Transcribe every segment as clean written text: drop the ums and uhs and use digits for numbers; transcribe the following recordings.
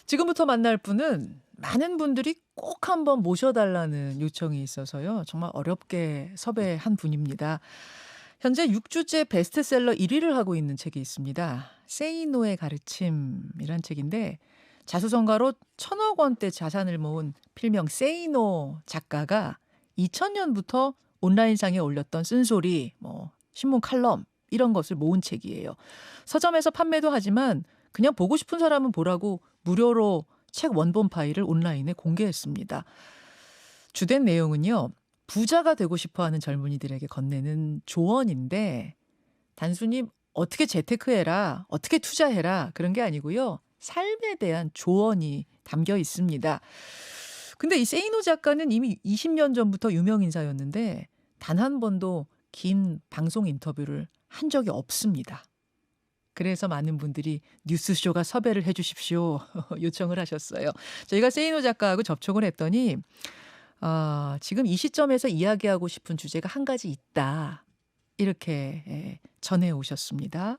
지금부터 만날 분은 많은 분들이 꼭 한번 모셔달라는 요청이 있어서요. 정말 어렵게 섭외한 분입니다. 현재 6주째 베스트셀러 1위를 하고 있는 책이 있습니다. 세이노의 가르침이란 책인데 자수성가로 1,000억 원대 자산을 모은 필명 세이노 작가가 2000년부터 온라인상에 올렸던 쓴소리, 신문 칼럼 이런 것을 모은 책이에요. 서점에서 판매도 하지만 그냥 보고 싶은 사람은 보라고 무료로 책 원본 파일을 온라인에 공개했습니다. 주된 내용은요. 부자가 되고 싶어하는 젊은이들에게 건네는 조언인데 단순히 어떻게 재테크해라, 어떻게 투자해라 그런 게 아니고요. 삶에 대한 조언이 담겨 있습니다. 근데 이 세이노 작가는 이미 20년 전부터 유명 인사였는데 단 한 번도 긴 방송 인터뷰를 한 적이 없습니다. 그래서 많은 분들이 뉴스쇼가 섭외를 해 주십시오 요청을 하셨어요. 저희가 세이노 작가하고 접촉을 했더니 지금 이 시점에서 이야기하고 싶은 주제가 한 가지 있다. 이렇게 전해 오셨습니다.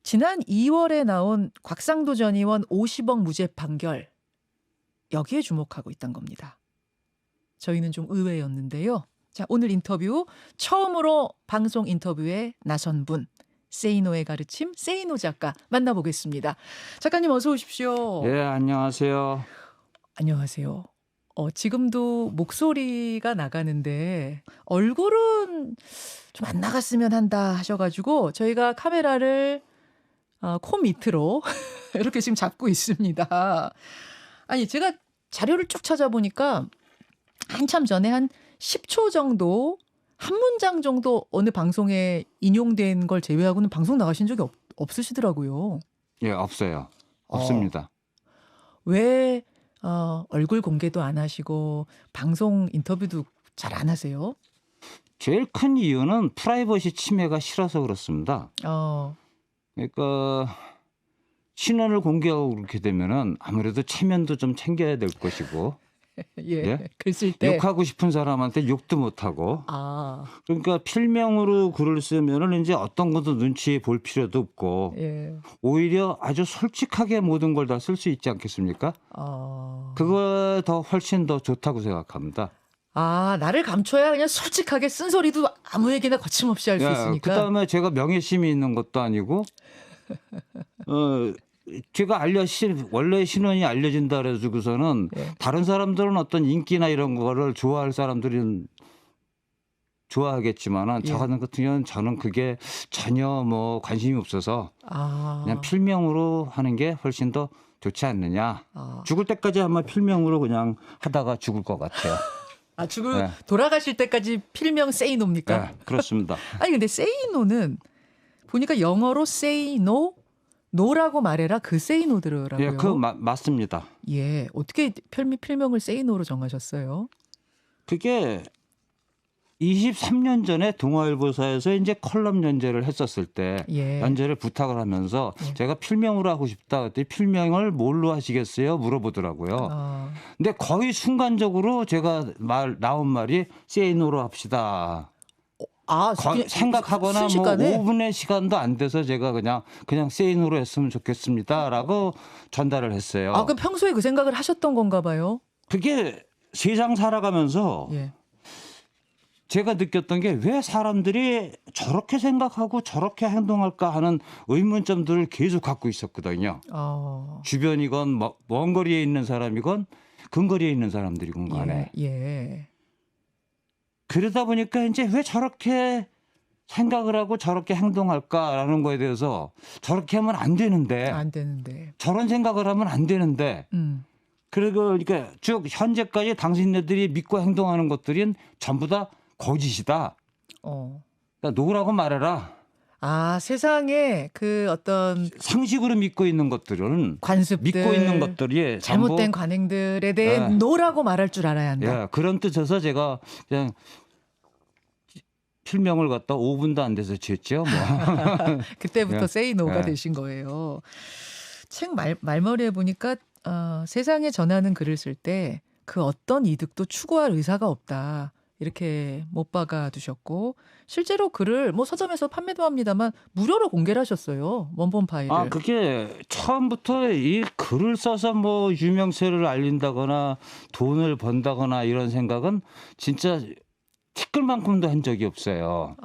지난 2월에 나온 곽상도 전 의원 50억 무죄 판결. 여기에 주목하고 있던 겁니다. 저희는 좀 의외였는데요. 자, 오늘 인터뷰 처음으로 방송 인터뷰에 나선 분. 세이노의 가르침 세이노 작가 만나보겠습니다. 작가님 어서 오십시오. 예, 안녕하세요. 안녕하세요. 지금도 목소리가 나가는데 얼굴은 좀 안 나갔으면 한다 하셔가지고 저희가 카메라를 코 밑으로 이렇게 지금 잡고 있습니다. 아니 제가 자료를 쭉 찾아보니까 한참 전에 한 10초 정도 한 문장 정도 어느 방송에 인용된 걸 제외하고는 방송 나가신 적이 없으시더라고요. 예, 없어요. 없습니다. 왜 얼굴 공개도 안 하시고 방송 인터뷰도 잘 안 하세요? 제일 큰 이유는 프라이버시 침해가 싫어서 그렇습니다. 그러니까 신원을 공개하고 그렇게 되면은 아무래도 체면도 좀 챙겨야 될 것이고 예? 글 쓸 때. 욕하고 싶은 사람한테 욕도 못하고 그러니까 필명으로 글을 쓰면은 이제 어떤 것도 눈치 볼 필요도 없고 오히려 아주 솔직하게 모든 걸 다 쓸 수 있지 않겠습니까? 그거 더 훨씬 더 좋다고 생각합니다. 나를 감춰야 그냥 솔직하게 쓴소리도 아무 얘기나 거침없이 할 수 있으니까. 그다음에 제가 명예심이 있는 것도 아니고 제가 원래 신원이 알려진다 그래가지고서는 다른 사람들은 어떤 인기나 이런 거를 좋아할 사람들은 좋아하겠지만은 저 같은 경우는 저는 그게 전혀 관심이 없어서 그냥 필명으로 하는 게 훨씬 더 좋지 않느냐. 죽을 때까지 아마 필명으로 그냥 하다가 죽을 것 같아요. 돌아가실 때까지 필명 세이노입니까? 네, 그렇습니다. 아니 근데 세이노는 보니까 영어로 say no, 노라고 말해라 그 say no 들으라고요. 예, 맞습니다. 예, 어떻게 필명을 say no로 정하셨어요? 그게 23년 전에 동아일보사에서 이제 컬럼 연재를 했었을 때 연재를 부탁을 하면서 제가 필명으로 하고 싶다 그랬더니 필명을 뭘로 하시겠어요? 물어보더라고요. 근데 거의 순간적으로 제가 나온 말이 세이노로 합시다. 생각하거나 순식간에? 5분의 시간도 안 돼서 제가 그냥 세이노로 했으면 좋겠습니다라고 전달을 했어요. 그럼 평소에 그 생각을 하셨던 건가 봐요? 그게 세상 살아가면서 제가 느꼈던 게 왜 사람들이 저렇게 생각하고 저렇게 행동할까 하는 의문점들을 계속 갖고 있었거든요. 주변이건 먼 거리에 있는 사람이건 근거리에 있는 사람들이건 간에. 그러다 보니까 이제 왜 저렇게 생각을 하고 저렇게 행동할까라는 거에 대해서 저렇게 하면 안 되는데 저런 생각을 하면 안 되는데 그러니까 쭉 현재까지 당신네들이 믿고 행동하는 것들은 전부 다 거짓이다. 그러니까 노라고 말해라. 세상에 그 어떤 상식으로 믿고 있는 것들은 관습들, 믿고 있는 것들이 잘못된 관행들에 대해 노라고 말할 줄 알아야 한다. 그런 뜻에서 제가 그냥 필명을 갖다 5분도 안 돼서 지었죠. 그때부터 say no가 되신 거예요. 책 말머리에 보니까 세상에 전하는 글을 쓸 때 그 어떤 이득도 추구할 의사가 없다. 이렇게 못 박아 두셨고 실제로 글을 뭐 서점에서 판매도 합니다만 무료로 공개를 하셨어요. 원본 파일을. 아, 그게 처음부터 이 글을 써서 뭐 유명세를 알린다거나 돈을 번다거나 이런 생각은 진짜 티끌만큼도 한 적이 없어요.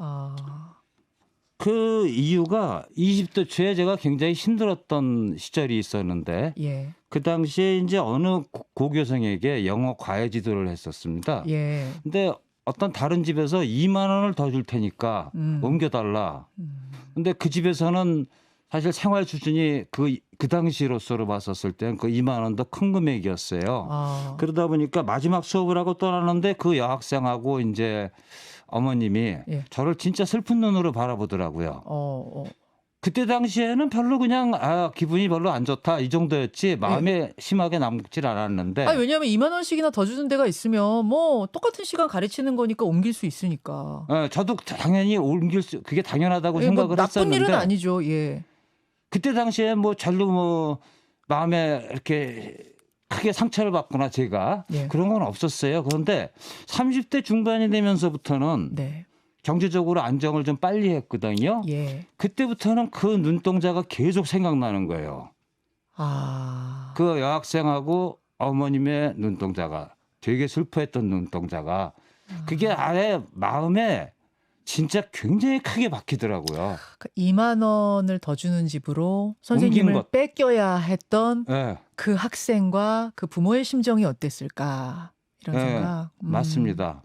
그 이유가 20대 초에 제가 굉장히 힘들었던 시절이 있었는데 예. 그 당시에 이제 어느 고교생에게 영어 과외 지도를 했었습니다. 예. 근데 어떤 다른 집에서 2만 원을 더 줄 테니까 옮겨달라. 근데 그 집에서는 사실 생활 수준이 그 당시로서로 봤었을 땐 그 2만 원도 큰 금액이었어요. 그러다 보니까 마지막 수업을 하고 떠나는데 그 여학생하고 이제 어머님이 예. 저를 진짜 슬픈 눈으로 바라보더라고요. 그때 당시에는 별로 그냥 기분이 별로 안 좋다 이 정도였지 마음에 심하게 남질 않았는데. 왜냐하면 2만 원씩이나 더 주는 데가 있으면 뭐 똑같은 시간 가르치는 거니까 옮길 수 있으니까. 저도 당연히 그게 당연하다고 뭐 생각을 나쁜 했었는데. 일은 아니죠. 예. 그때 당시에 뭐 절로 뭐 마음에 이렇게 크게 상처를 받거나 제가 예. 그런 건 없었어요. 그런데 30대 중반이 되면서부터는 네. 경제적으로 안정을 좀 빨리 했거든요. 예. 그때부터는 그 눈동자가 계속 생각나는 거예요. 그 여학생하고 어머님의 눈동자가 되게 슬퍼했던 눈동자가 그게 아예 마음에 진짜 굉장히 크게 박히더라고요. 2만 원을 더 주는 집으로 선생님을 뺏겨야 했던 네. 그 학생과 그 부모의 심정이 어땠을까 이런 네, 생각. 맞습니다.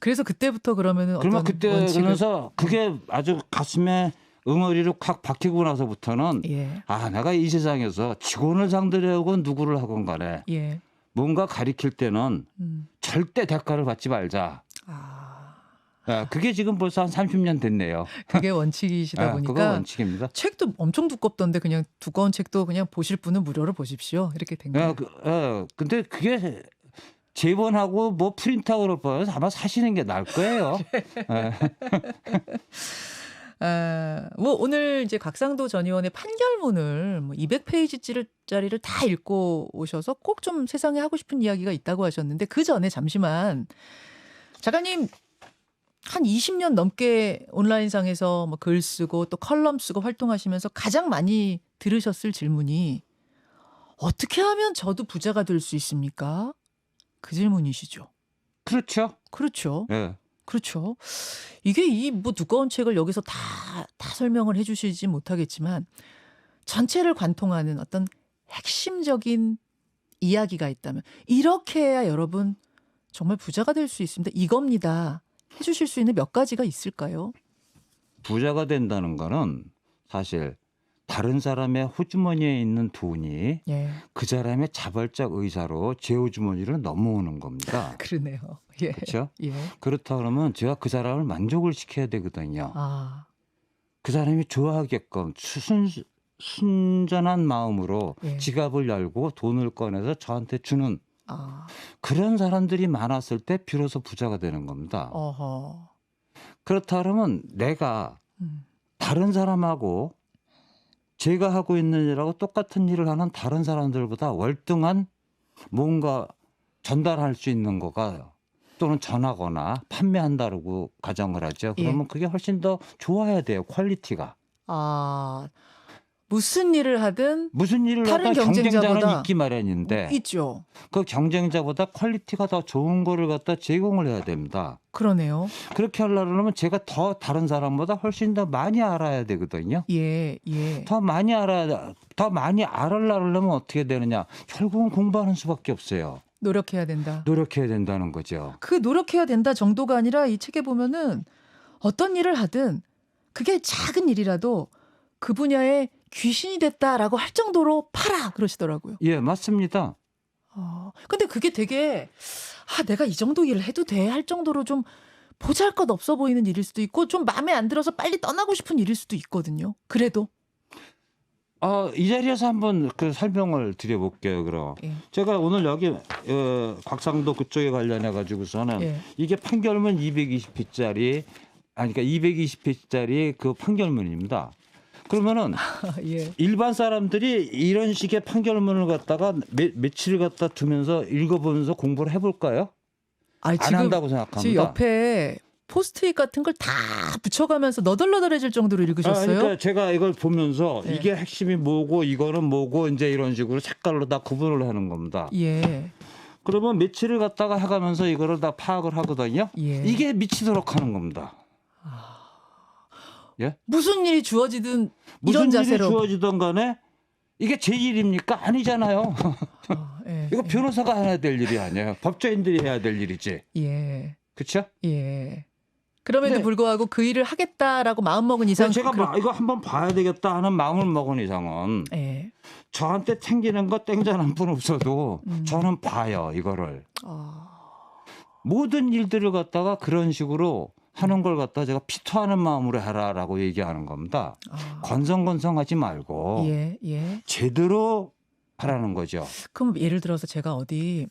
그래서 그때부터 그러면은 그러면 어떤 그때 원칙을... 그러면서 그게 아주 가슴에 응어리로 확 박히고 나서부터는 예. 내가 이 세상에서 직원을 상대로 하건 누구를 하건 간에 예. 뭔가 가리킬 때는 절대 대가를 받지 말자. 그게 지금 벌써 한 30년 됐네요. 그게 원칙이시다 보니까. 그거 원칙입니다. 책도 엄청 두껍던데 그냥 두꺼운 책도 그냥 보실 분은 무료로 보십시오. 이렇게 된 거예요. 근데 그게 재본하고 뭐 프린트하고 그럴 아마 사시는 게 나을 거예요. 뭐 오늘 이제 곽상도 전 의원의 판결문을 뭐 200페이지짜리를 다 읽고 오셔서 꼭 좀 세상에 하고 싶은 이야기가 있다고 하셨는데 그 전에 잠시만 작가님 한 20년 넘게 온라인상에서 뭐 글 쓰고 또 컬럼 쓰고 활동하시면서 가장 많이 들으셨을 질문이 어떻게 하면 저도 부자가 될 수 있습니까? 그 질문이시죠. 그렇죠. 그렇죠. 네. 그렇죠. 이게 이 뭐 두꺼운 책을 여기서 다 설명을 해주시지 못하겠지만 전체를 관통하는 어떤 핵심적인 이야기가 있다면 이렇게 해야 여러분 정말 부자가 될 수 있습니다. 이겁니다. 해주실 수 있는 몇 가지가 있을까요? 부자가 된다는 거는 사실 다른 사람의 호주머니에 있는 돈이 예. 그 사람의 자발적 의사로 제 호주머니로 넘어오는 겁니다. 그러네요. 예. 그렇죠? 예. 그렇다 그러면 제가 그 사람을 만족을 시켜야 되거든요. 그 사람이 좋아하게끔 순전한 마음으로 예. 지갑을 열고 돈을 꺼내서 저한테 주는 그런 사람들이 많았을 때 비로소 부자가 되는 겁니다. 그렇다 그러면 내가 다른 사람하고 제가 하고 있는 일하고 똑같은 일을 하는 다른 사람들보다 월등한 뭔가 전달할 수 있는 거가 또는 전하거나 판매한다고 가정을 하죠. 그러면 그게 훨씬 더 좋아야 돼요. 퀄리티가. 무슨 일을 하든 무슨 일을 다른 하든 경쟁자는 경쟁자보다 있기 마련인데 있죠. 그 경쟁자보다 퀄리티가 더 좋은 거를 갖다 제공을 해야 됩니다. 그러네요. 그렇게 하려면 제가 더 다른 사람보다 훨씬 더 많이 알아야 되거든요. 예. 더 많이 알으려면 어떻게 되느냐? 결국은 공부하는 수밖에 없어요. 노력해야 된다. 노력해야 된다는 거죠. 그 노력해야 된다 정도가 아니라 이 책에 보면은 어떤 일을 하든 그게 작은 일이라도 그 분야에 귀신이 됐다라고 할 정도로 팔아 그러시더라고요. 예, 맞습니다. 근데 그게 되게 내가 이 정도 일을 해도 돼 할 정도로 좀 보잘것없어 보이는 일일 수도 있고 좀 마음에 안 들어서 빨리 떠나고 싶은 일일 수도 있거든요. 그래도 이 자리에서 한번 그 설명을 드려볼게요. 그럼 제가 오늘 여기 곽상도 그쪽에 관련해 가지고서는 이게 판결문 220페이지짜리 그러니까 220페이지짜리 그 판결문입니다. 그러면은 일반 사람들이 이런 식의 판결문을 갖다가 며칠을 갖다 두면서 읽어보면서 공부를 해볼까요? 할 수 있을까요? 할 수 없죠. 할 수 없죠. 할 수 없죠. 예. 예. 예. 예. 예. 예. 예. 예. 예. 예. 예. 예. 예. 예. 예. 예. 예. 예. 예. 일반 사람들이 이런 식의 판결문을 갖다가 며칠을 갖다 두면서 읽어보면서 공부를 해볼까요? 아니, 안 한다고 생각합니다. 지금 옆에 포스트잇 같은 걸 다 붙여가면서 너덜너덜해질 정도로 읽으셨어요? 그러니까 제가 이걸 보면서 네. 이게 핵심이 뭐고 이거는 뭐고 이제 이런 식으로 색깔로 다 구분을 하는 겁니다. 예. 그러면 며칠을 갖다가 해가면서 이거를 다 파악을 하거든요. 예. 이게 미치도록 하는 겁니다. 예? 무슨 일이 주어지든 무슨 이런 자세로. 일이 주어지든 간에 이게 제 일입니까? 아니잖아요. 예. 이거 변호사가 해야 될 일이 아니에요. 법조인들이 해야 될 일이지. 예. 그렇죠? 예. 그럼에도 네. 불구하고 그 일을 하겠다라고 마음먹은 이상 제가 이거 한번 봐야 되겠다 하는 마음을 먹은 이상은 예. 저한테 튕기는 거 땡전 한 푼 없어도 저는 봐요, 이거를. 모든 일들을 갖다가 그런 식으로 하는 걸 갖다 제가 피토하는 마음으로 해라라고 얘기하는 겁니다. 건성건성하지 말고 예. 예. 제대로 하라는 거죠. 그럼 예를 들어서 제가 어디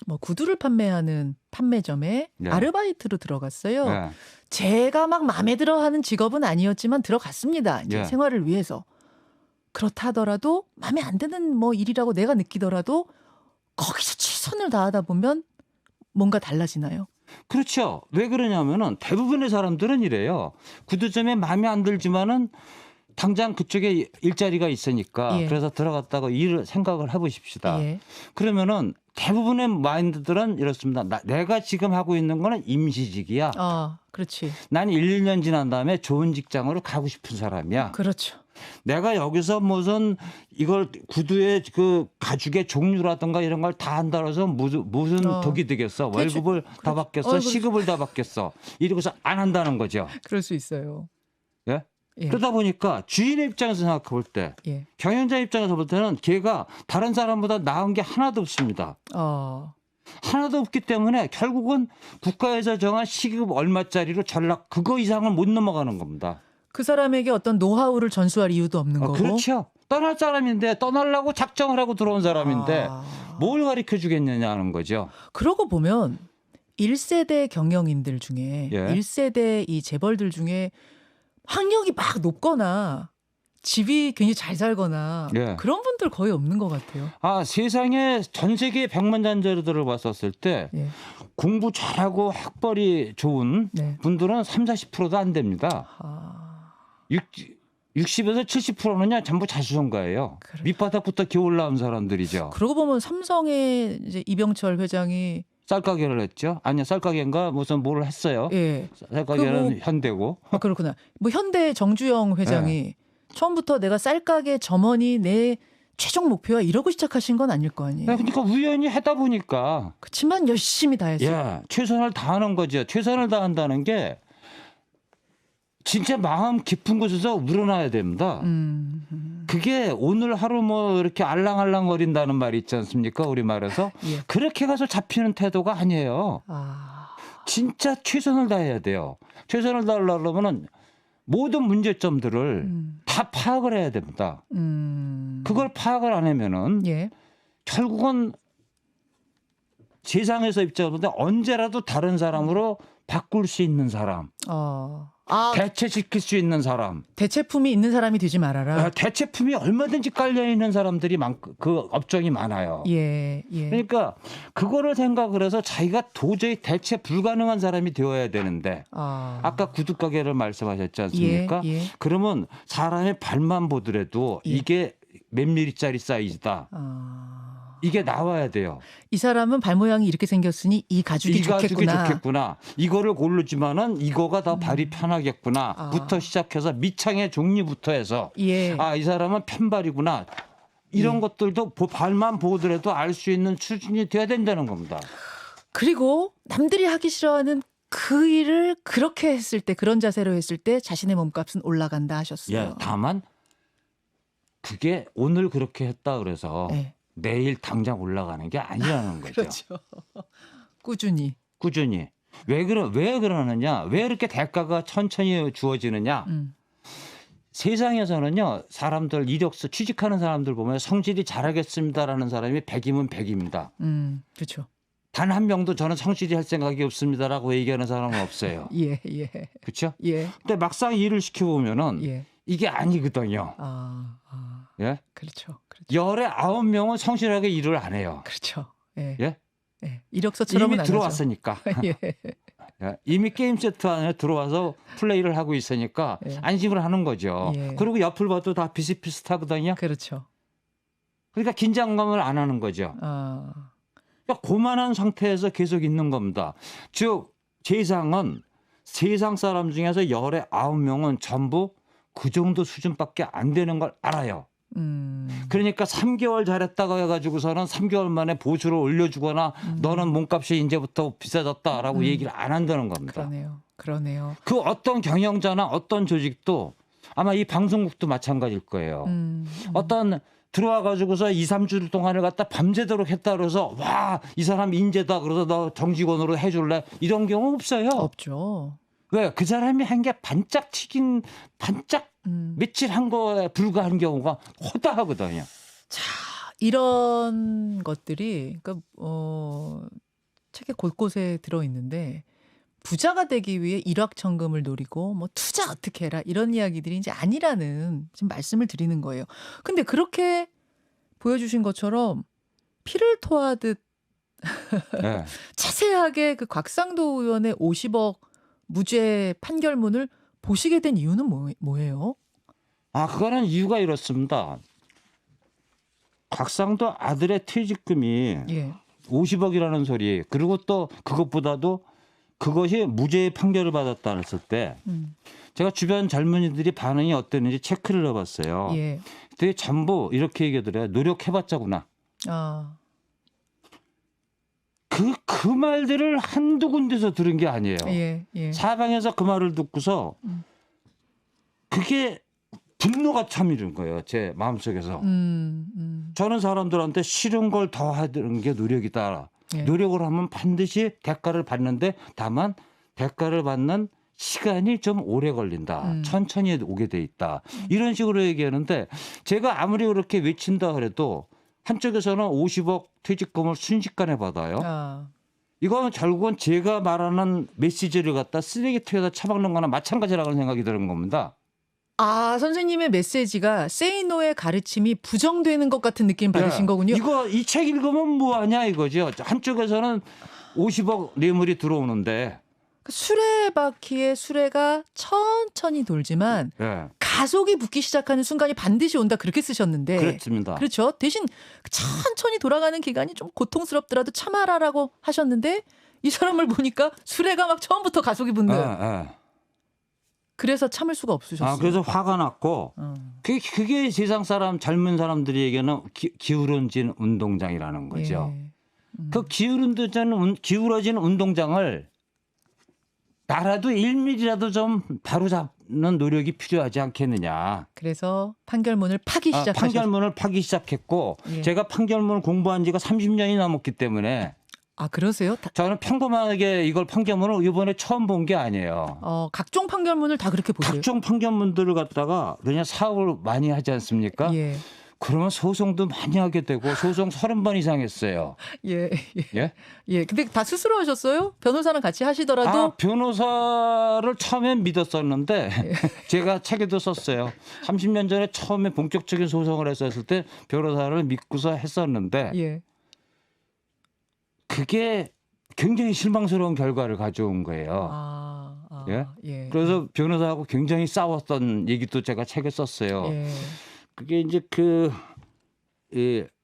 뭐 구두를 판매하는 판매점에 네. 아르바이트로 들어갔어요. 네. 제가 막 마음에 들어하는 직업은 아니었지만 들어갔습니다. 이제 예. 생활을 위해서. 그렇다 하더라도 마음에 안 드는 뭐 일이라고 내가 느끼더라도 거기서 최선을 다하다 보면 뭔가 달라지나요? 그렇죠. 왜 그러냐면은 대부분의 사람들은 이래요. 구두점에 마음에 안 들지만은 당장 그쪽에 일자리가 있으니까 예. 그래서 들어갔다가 일을 생각을 해보십시다. 예. 그러면은 대부분의 마인드들은 이렇습니다. 내가 지금 하고 있는 거는 임시직이야. 그렇지. 난 1, 2년 지난 다음에 좋은 직장으로 가고 싶은 사람이야. 그렇죠. 내가 여기서 무슨 이걸 구두의 그 가죽의 종류라든가 이런 걸 다 한다고 해서 무슨 덕이 되겠어. 월급을 다 받겠어. 시급을 다 받겠어. 이러고서 안 한다는 거죠. 그럴 수 있어요. 예? 예. 그러다 보니까 주인의 입장에서 생각해 볼 때, 예. 경영자 입장에서 볼 때는 걔가 다른 사람보다 나은 게 하나도 없습니다. 하나도 없기 때문에 결국은 국가에서 정한 시급 얼마짜리로 전락 그거 이상을 못 넘어가는 겁니다. 그 사람에게 어떤 노하우를 전수할 이유도 없는 거고. 그렇죠. 떠날 사람인데 떠나려고 작정을 하고 들어온 사람인데 뭘 가르쳐 주겠느냐는 거죠. 그러고 보면 1세대 경영인들 중에 예. 1세대 이 재벌들 중에 학력이 막 높거나 집이 굉장히 잘 살거나 예. 그런 분들 거의 없는 것 같아요. 세상에 전 세계 백만장자들을 봤었을 때 예. 공부 잘하고 학벌이 좋은 네. 분들은 30~40%도 안 됩니다. 60에서 70%는요 전부 자수성가예요. 그래. 밑바닥부터 기어 올라온 사람들이죠. 그러고 보면 삼성의 이제 이병철 회장이 쌀가게를 했죠. 아니요, 쌀가게인가 무슨 뭘 했어요. 예. 쌀가게는 현대고. 그렇구나. 뭐 현대 정주영 회장이 처음부터 내가 쌀가게 점원이 내 최종 목표야 이러고 시작하신 건 아닐 거 아니에요. 그러니까 우연히 하다 보니까. 그렇지만 열심히 다 했어요. 예, 최선을 다하는 거죠. 최선을 다한다는 게 진짜 마음 깊은 곳에서 우러나야 됩니다. 그게 오늘 하루 뭐 이렇게 알랑알랑거린다는 말이 있지 않습니까? 우리말에서. 예. 그렇게 가서 잡히는 태도가 아니에요. 진짜 최선을 다해야 돼요. 최선을 다하려면은 모든 문제점들을 다 파악을 해야 됩니다. 그걸 파악을 안 하면은 예. 결국은 세상에서 입장을 볼 때 언제라도 다른 사람으로 바꿀 수 있는 사람. 대체시킬 수 있는 사람. 대체품이 있는 사람이 되지 말아라. 대체품이 얼마든지 깔려 있는 사람들이 그 업종이 많아요. 예. 그러니까 그거를 생각을 해서 자기가 도저히 대체 불가능한 사람이 되어야 되는데 아까 구두가게를 말씀하셨지 않습니까? 예. 그러면 사람의 발만 보더라도 이게 몇 미리짜리 사이즈다. 이게 나와야 돼요. 이 사람은 발 모양이 이렇게 생겼으니 이 가죽이 좋겠구나. 이거를 고르지만은 이거가 더 발이 편하겠구나. 부터 시작해서 밑창의 종류부터 해서 예. 이 사람은 편발이구나. 이런 것들도 발만 보더라도 알 수 있는 수준이 돼야 된다는 겁니다. 그리고 남들이 하기 싫어하는 그 일을 그렇게 했을 때 그런 자세로 했을 때 자신의 몸값은 올라간다 하셨어요. 예, 다만 그게 오늘 그렇게 했다 그래서 내일 당장 올라가는 게 아니라는 거죠. 그렇죠. 꾸준히. 왜 그러느냐? 왜 이렇게 대가가 천천히 주어지느냐? 세상에서는요, 사람들 이력서 취직하는 사람들 보면 성실히 잘하겠습니다라는 사람이 100이면 100입니다. 그렇죠. 단 한 명도 저는 성실히 할 생각이 없습니다라고 얘기하는 사람은 없어요. 예. 그렇죠? 예. 근데 막상 일을 시켜보면은 이게 아니거든요. 예? 그렇죠. 10에 9명은 성실하게 일을 안 해요. 그렇죠. 예? 예. 이력서처럼은 이미 안 들어왔으니까. 예. 이미 게임 세트 안에 들어와서 플레이를 하고 있으니까 예. 안심을 하는 거죠. 예. 그리고 옆을 봐도 다 비슷비슷하거든요. 그렇죠. 그러니까 긴장감을 안 하는 거죠. 그러니까 고만한 상태에서 계속 있는 겁니다. 즉 세상은 세상 사람 중에서 열의 9명은 전부 그 정도 수준밖에 안 되는 걸 알아요. 그러니까 3개월 잘했다고 해가지고서는 3개월 만에 보수를 올려주거나 너는 몸값이 이제부터 비싸졌다라고 얘기를 안 한다는 겁니다. 그러네요. 그 어떤 경영자나 어떤 조직도 아마 이 방송국도 마찬가지일 거예요. 어떤 들어와 가지고서 2, 3주 동안을 갖다 밤새도록 했다 그래서 와, 이 사람 인재다 그래서 너 정직원으로 해줄래? 이런 경우 없어요. 없죠. 왜? 그 사람이 한 게 반짝 며칠 한 거에 불과한 경우가 허다하거든요. 자, 이런 것들이 그러니까 책에 곳곳에 들어 있는데 부자가 되기 위해 일확천금을 노리고 뭐 투자 어떻게 해라 이런 이야기들이 이제 아니라는 지금 말씀을 드리는 거예요. 근데 그렇게 보여주신 것처럼 피를 토하듯 네. 자세하게 그 곽상도 의원의 50억 무죄 판결문을 보시게 된 이유는 뭐예요? 그거는 이유가 이렇습니다. 곽상도 아들의 퇴직금이 50억이라는 소리, 그리고 또 그것보다도 그것이 무죄의 판결을 받았다 했을 때 제가 주변 젊은이들이 반응이 어땠는지 체크를 해봤어요. 되게 전부 이렇게 얘기하더래요. 노력해봤자구나. 그 말들을 한두 군데서 들은 게 아니에요. 사방에서 그 말을 듣고서 그게 분노가 참이른 거예요. 제 마음속에서. 저는 사람들한테 싫은 걸 더 하는 게 노력이다. 노력을 하면 반드시 대가를 받는데 다만 대가를 받는 시간이 좀 오래 걸린다. 천천히 오게 돼 있다. 이런 식으로 얘기하는데 제가 아무리 그렇게 외친다 그래도 한쪽에서는 50억 퇴직금을 순식간에 받아요. 이거는 결국은 제가 말하는 메시지를 갖다 쓰레기통에다 처박는 거나 마찬가지라는 생각이 드는 겁니다. 선생님의 메시지가 세이노의 가르침이 부정되는 것 같은 느낌 받으신 거군요. 이 책 읽으면 뭐하냐 이거죠. 한쪽에서는 50억 뇌물이 들어오는데 수레바퀴의 수레가 천천히 돌지만 가속이 붙기 시작하는 순간이 반드시 온다 그렇게 쓰셨는데 그렇습니다. 그렇죠. 대신 천천히 돌아가는 기간이 좀 고통스럽더라도 참아라라고 하셨는데 이 사람을 보니까 수레가 막 처음부터 가속이 붙는 그래서 참을 수가 없으셨어요. 그래서 화가 났고 그게 세상 사람 젊은 사람들에게는 기울어진 운동장이라는 거죠. 그 기울어진 운동장을 나라도 1mm라도 좀 바로잡는 노력이 필요하지 않겠느냐. 그래서 판결문을 파기 시작하셨어요. 판결문을 파기 시작했고 제가 판결문을 공부한 지가 30년이 넘었기 때문에 그러세요? 저는 평범하게 이걸 판결문을 이번에 처음 본 게 아니에요. 각종 판결문을 다 그렇게 보세요? 각종 판결문들을 갖다가 그냥 사업을 많이 하지 않습니까? 그러면 소송도 많이 하게 되고 소송 30번 이상 했어요. 근데 다 스스로 하셨어요? 변호사랑 같이 하시더라도? 변호사를 처음엔 믿었었는데 제가 책에도 썼어요. 30년 전에 처음에 본격적인 소송을 했었을 때 변호사를 믿고서 했었는데 그게 굉장히 실망스러운 결과를 가져온 거예요. 그래서 변호사하고 굉장히 싸웠던 얘기도 제가 책에 썼어요. 그게 이제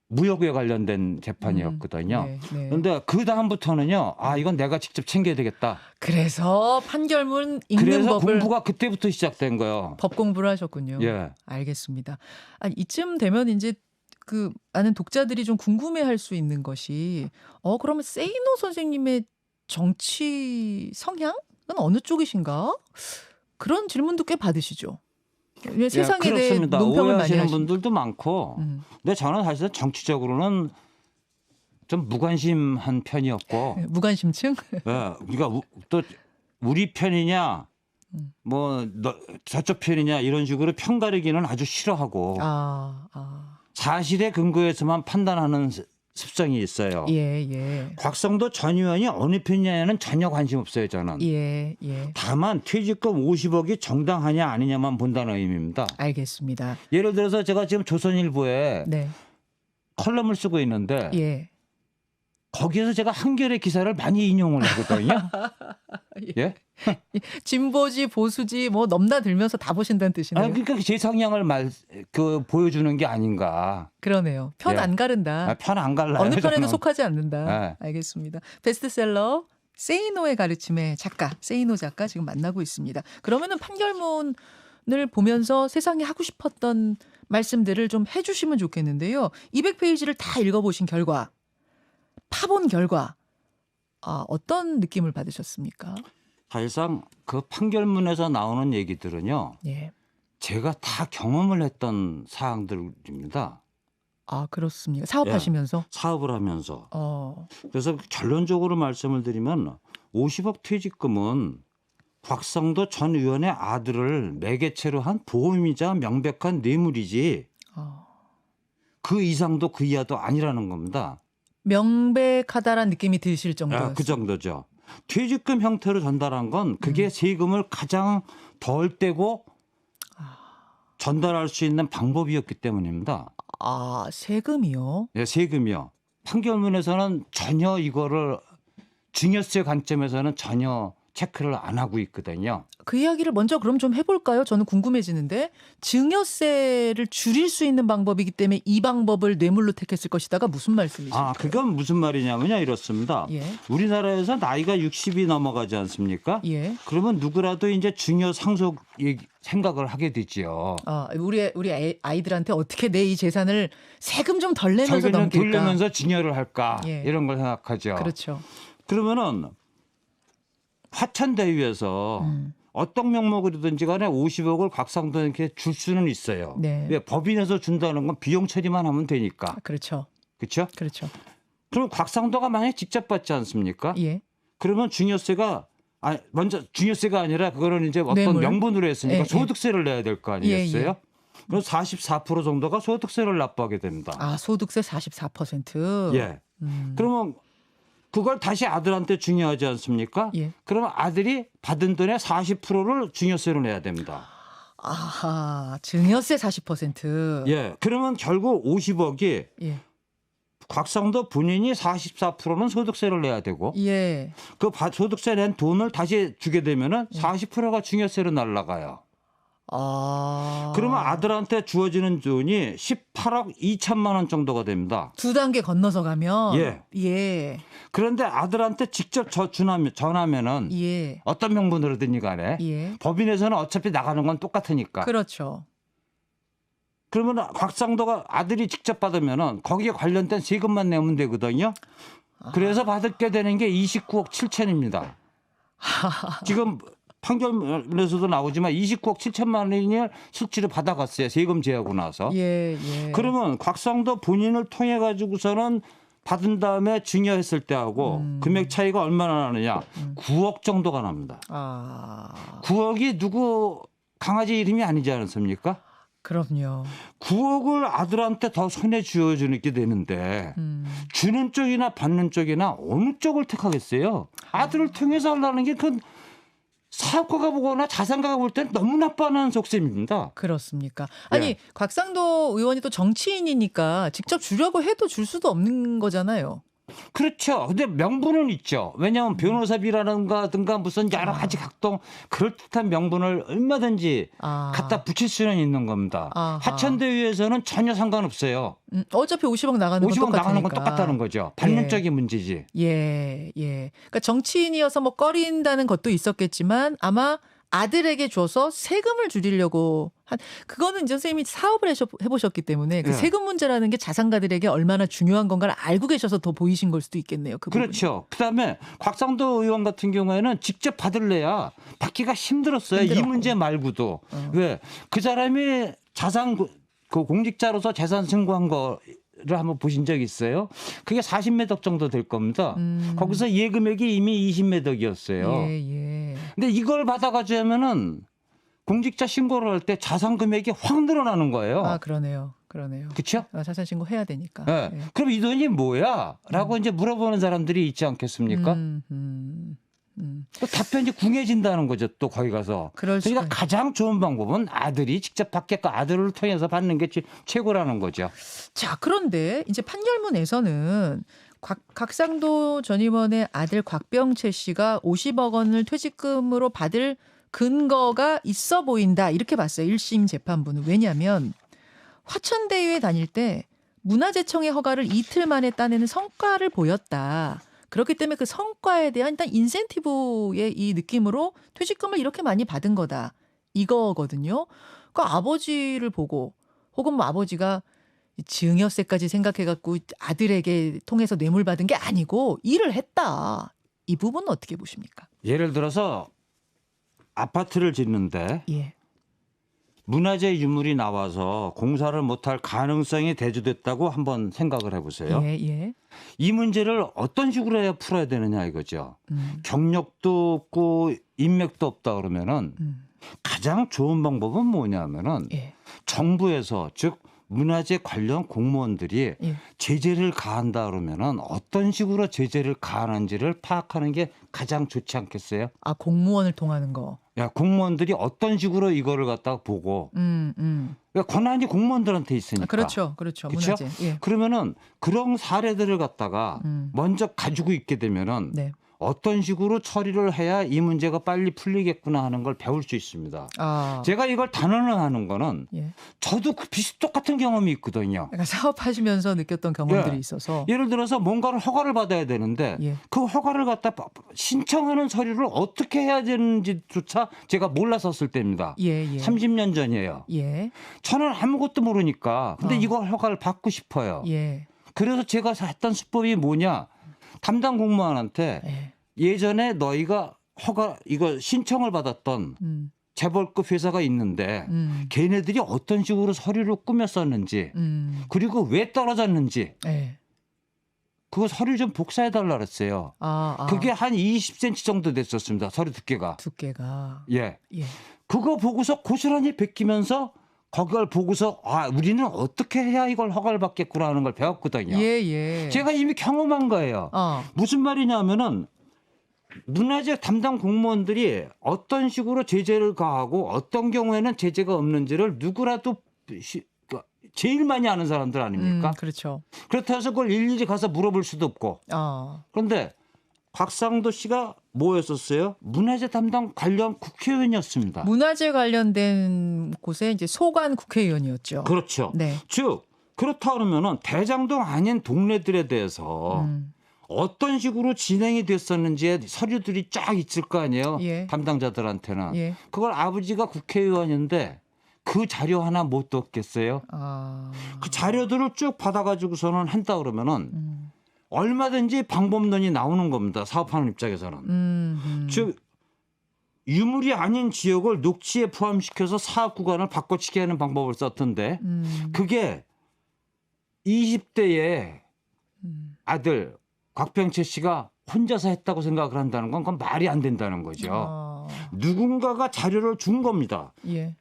무역에 관련된 재판이었거든요. 그런데 그 다음부터는요. 이건 내가 직접 챙겨야 되겠다. 그래서 판결문 읽는 그래서 법을 공부가 그때부터 시작된 거예요. 법 공부를 하셨군요. 알겠습니다. 이쯤 되면 이제 그 많은 독자들이 좀 궁금해할 수 있는 것이 그러면 세이노 선생님의 정치 성향은 어느 쪽이신가? 그런 질문도 꽤 받으시죠. 세상에 대해 논평을 많이 하시는 분들도 많고 근데 저는 사실 정치적으로는 좀 무관심한 편이었고 무관심층? 그러니까 또 우리 편이냐 뭐 저쪽 편이냐 이런 식으로 편가르기는 아주 싫어하고 사실에 근거해서만 판단하는 습성이 있어요. 곽상도 전 의원이 어느 편이냐는 전혀 관심 없어요. 저는. 다만 퇴직금 50억이 정당하냐 아니냐만 본다는 의미입니다. 알겠습니다. 예를 들어서 제가 지금 조선일보에 컬럼을 쓰고 있는데 거기에서 제가 한겨레 기사를 많이 인용을 하거든요. 예? 진보지 보수지 뭐 넘나들면서 다 보신다는 뜻이네요. 아니, 그러니까 제 성향을 보여주는 게 아닌가. 그러네요. 편 안 가른다. 편 안 갈라요. 어느 편에도 저는. 속하지 않는다. 네. 알겠습니다. 베스트셀러 세이노의 가르침의 작가, 세이노 작가 지금 만나고 있습니다. 그러면은 판결문을 보면서 세상에 하고 싶었던 말씀들을 좀 해주시면 좋겠는데요. 200페이지를 다 읽어보신 결과, 파본 결과, 어떤 느낌을 받으셨습니까? 사실상 그 판결문에서 나오는 얘기들은요. 예. 제가 다 경험을 했던 사항들입니다. 아, 그렇습니까? 사업하시면서? 사업을 하면서. 그래서 결론적으로 말씀을 드리면 50억 퇴직금은 곽상도 전 의원의 아들을 매개체로 한 보험이자 명백한 뇌물이지 그 이상도 그 이하도 아니라는 겁니다. 명백하다라는 느낌이 드실 정도였어요. 그 정도죠. 퇴직금 형태로 전달한 건 그게 세금을 가장 덜 떼고 전달할 수 있는 방법이었기 때문입니다. 세금이요? 네, 세금이요. 판결문에서는 전혀 이거를 증여세 관점에서는 전혀 체크를 안 하고 있거든요. 그 이야기를 먼저 그럼 좀 해볼까요? 저는 궁금해지는데 증여세를 줄일 수 있는 방법이기 때문에 이 방법을 뇌물로 택했을 것이다가 무슨 말씀이십니까? 그건 무슨 말이냐면요. 이렇습니다. 예. 우리나라에서 나이가 60이 넘어가지 않습니까? 예. 그러면 누구라도 이제 증여 상속 생각을 하게 되지요. 우리 아이들한테 어떻게 내 이 재산을 세금 좀 덜 내면서 자기는 넘길까? 돌리면서 증여를 할까? 예. 이런 걸 생각하죠. 그렇죠. 그러면은 화천대유에서 어떤 명목으로든지 간에 50억을 곽상도에게 줄 수는 있어요. 네. 왜 법인에서 준다는 건 비용 처리만 하면 되니까. 그렇죠. 그렇죠? 그렇죠. 그럼 곽상도가 만약에 직접 받지 않습니까? 예. 그러면 증여세가 먼저 증여세가 아니라 그거는 이제 어떤 뇌물? 명분으로 했으니까 예, 소득세를 내야 될 거 아니겠어요? 예. 그럼 44% 정도가 소득세를 납부하게 됩니다. 소득세 44%. 예. 그러면 그걸 다시 아들한테 증여하지 않습니까? 예. 그러면 아들이 받은 돈의 40%를 증여세로 내야 됩니다. 증여세 40%. 예. 그러면 결국 50억이 예. 곽상도 본인이 44%는 소득세를 내야 되고 예. 그 소득세 낸 돈을 다시 주게 되면은 40%가 증여세로 날라가요. 그러면 아들한테 주어지는 돈이 18억 2천만 원 정도가 됩니다. 두 단계 건너서 가면 예. 그런데 아들한테 직접 전하면은 예. 어떤 명분으로든지 간에 법인에서는 어차피 나가는 건 똑같으니까. 그렇죠. 그러면 곽상도가 아들이 직접 받으면은 거기에 관련된 세금만 내면 되거든요. 그래서 받게 되는 게 29억 7천입니다. 지금 판결문에서도 나오지만 29억 7천만 원을 실제로 받아갔어요. 세금 제하고 나서. 예. 그러면 곽상도 본인을 통해 가지고서는 받은 다음에 증여했을 때하고 금액 차이가 얼마나 나느냐. 9억 정도가 납니다. 9억이 누구 강아지 이름이 아니지 않습니까? 그럼요. 9억을 아들한테 더 손에 쥐어주게 되는데 주는 쪽이나 받는 쪽이나 어느 쪽을 택하겠어요? 아들을 통해서 하려는 게 그 사업가가 보거나 자산가가 볼 때는 너무 나빠하는 속셈입니다. 그렇습니까? 아니 곽상도 의원이 또 정치인이니까 직접 주려고 해도 줄 수도 없는 거잖아요. 그렇죠. 근데 명분은 있죠. 왜냐하면 변호사비라든가 무슨 여러 가지 각종 그럴듯한 명분을 얼마든지 갖다 붙일 수는 있는 겁니다. 화천대유에서는 전혀 상관없어요. 어차피 50억 나가는 건 50억 나가는 건 똑같으니까. 똑같다는 거죠. 받는 쪽이 문제지. 예. 그러니까 정치인이어서 뭐 꺼린다는 것도 있었겠지만 아마 아들에게 줘서 세금을 줄이려고 그거는 이제 선생님이 사업을 해보셨기 때문에 그 세금 문제라는 게 자산가들에게 얼마나 중요한 건가를 알고 계셔서 더 보이신 걸 수도 있겠네요. 그렇죠. 그다음에 곽상도 의원 같은 경우에는 직접 받을래야 받기가 힘들었어요. 이 문제 말고도. 왜? 그 사람이 그 공직자로서 재산 신고한 거를 한번 보신 적 있어요? 그게 40매덕 정도 될 겁니다. 거기서 예금액이 이미 20매덕이었어요. 근데 이걸 받아가지고 하면은 공직자 신고를 할 때 자산 금액이 확 늘어나는 거예요. 그러네요. 그렇죠? 자산 신고 해야 되니까. 네. 그럼 이 돈이 뭐야? 라고 이제 물어보는 사람들이 있지 않겠습니까? 답변이 궁해진다는 거죠. 또 거기 가서. 그러니까 가장 좋은 방법은 아들이 직접 받게끔 아들을 통해서 받는 게 최고라는 거죠. 자, 그런데 이제 판결문에서는 각상도 전 의원의 아들 곽병채 씨가 50억 원을 퇴직금으로 받을 근거가 있어 보인다. 이렇게 봤어요. 1심 재판부는. 왜냐하면 화천대유에 다닐 때 문화재청의 허가를 이틀 만에 따내는 성과를 보였다. 그렇기 때문에 그 성과에 대한 일단 인센티브의 이 느낌으로 퇴직금을 이렇게 많이 받은 거다. 이거거든요. 그 아버지를 보고 혹은 뭐 아버지가 증여세까지 생각해갖고 아들에게 통해서 뇌물 받은 게 아니고 일을 했다. 이 부분은 어떻게 보십니까? 예를 들어서 아파트를 짓는데 예. 문화재 유물이 나와서 공사를 못할 가능성이 대두됐다고 한번 생각을 해보세요. 예, 예. 이 문제를 어떤 식으로 해야 풀어야 되느냐 이거죠. 경력도 없고 인맥도 없다 그러면은 가장 좋은 방법은 뭐냐면은 예. 정부에서 즉 문화재 관련 공무원들이 예. 제재를 가한다 그러면은 어떤 식으로 제재를 가하는지를 파악하는 게 가장 좋지 않겠어요? 아, 공무원을 통하는 거. 야, 공무원들이 어떤 식으로 이거를 갖다가 보고 그러니까 권한이 공무원들한테 있으니까. 아, 그렇죠. 그렇죠. 그렇죠? 문화재. 예. 그러면은 그런 사례들을 갖다가 먼저 가지고 있게 되면은 네. 어떤 식으로 처리를 해야 이 문제가 빨리 풀리겠구나 하는 걸 배울 수 있습니다. 아. 제가 이걸 단언하는 거는 예. 저도 그 똑같은 경험이 있거든요. 그러니까 사업하시면서 느꼈던 경험들이 예. 있어서. 예를 들어서 뭔가를 허가를 받아야 되는데 예. 그 허가를 갖다 신청하는 서류를 어떻게 해야 되는지조차 제가 몰랐었을 때입니다. 예, 예. 30년 전이에요. 예. 저는 아무것도 모르니까 근데 이거 허가를 받고 싶어요. 예. 그래서 제가 했던 수법이 뭐냐. 담당 공무원한테 예. 예전에 너희가 허가 이거 신청을 받았던 재벌급 회사가 있는데 걔네들이 어떤 식으로 서류를 꾸몄었는지 그리고 왜 떨어졌는지 예. 그거 서류 좀 복사해 달라 그랬어요. 그게 한 20cm 정도 됐었습니다. 서류 두께가. 예. 예. 그거 보고서 고스란히 베끼면서 그걸 보고서 아 우리는 어떻게 해야 이걸 허가를 받겠구나 하는 걸 배웠거든요. 예, 예. 제가 이미 경험한 거예요. 무슨 말이냐면은 문화재 담당 공무원들이 어떤 식으로 제재를 가하고 어떤 경우에는 제재가 없는지를 누구라도 제일 많이 아는 사람들 아닙니까? 그렇죠. 그렇다고 해서 그걸 일일이 가서 물어볼 수도 없고. 그런데 곽상도 씨가 뭐였었어요? 문화재 담당 관련 국회의원이었습니다. 문화재 관련된 곳에 이제 소관 국회의원이었죠. 그렇죠. 네. 즉 그렇다 그러면은 대장동 아닌 동네들에 대해서 어떤 식으로 진행이 됐었는지에 서류들이 쫙 있을 거 아니에요. 예. 담당자들한테는. 예. 그걸 아버지가 국회의원인데 그 자료 하나 못 뒀겠어요. 그 자료들을 쭉 받아가지고서는 한다 그러면은 얼마든지 방법론이 나오는 겁니다. 사업하는 입장에서는. 즉 유물이 아닌 지역을 녹지에 포함시켜서 사업 구간을 바꿔치기 하는 방법을 썼던데 그게 20대의 아들 곽병채 씨가 혼자서 했다고 생각을 한다는 건 그건 말이 안 된다는 거죠. 누군가가 자료를 준 겁니다. 예.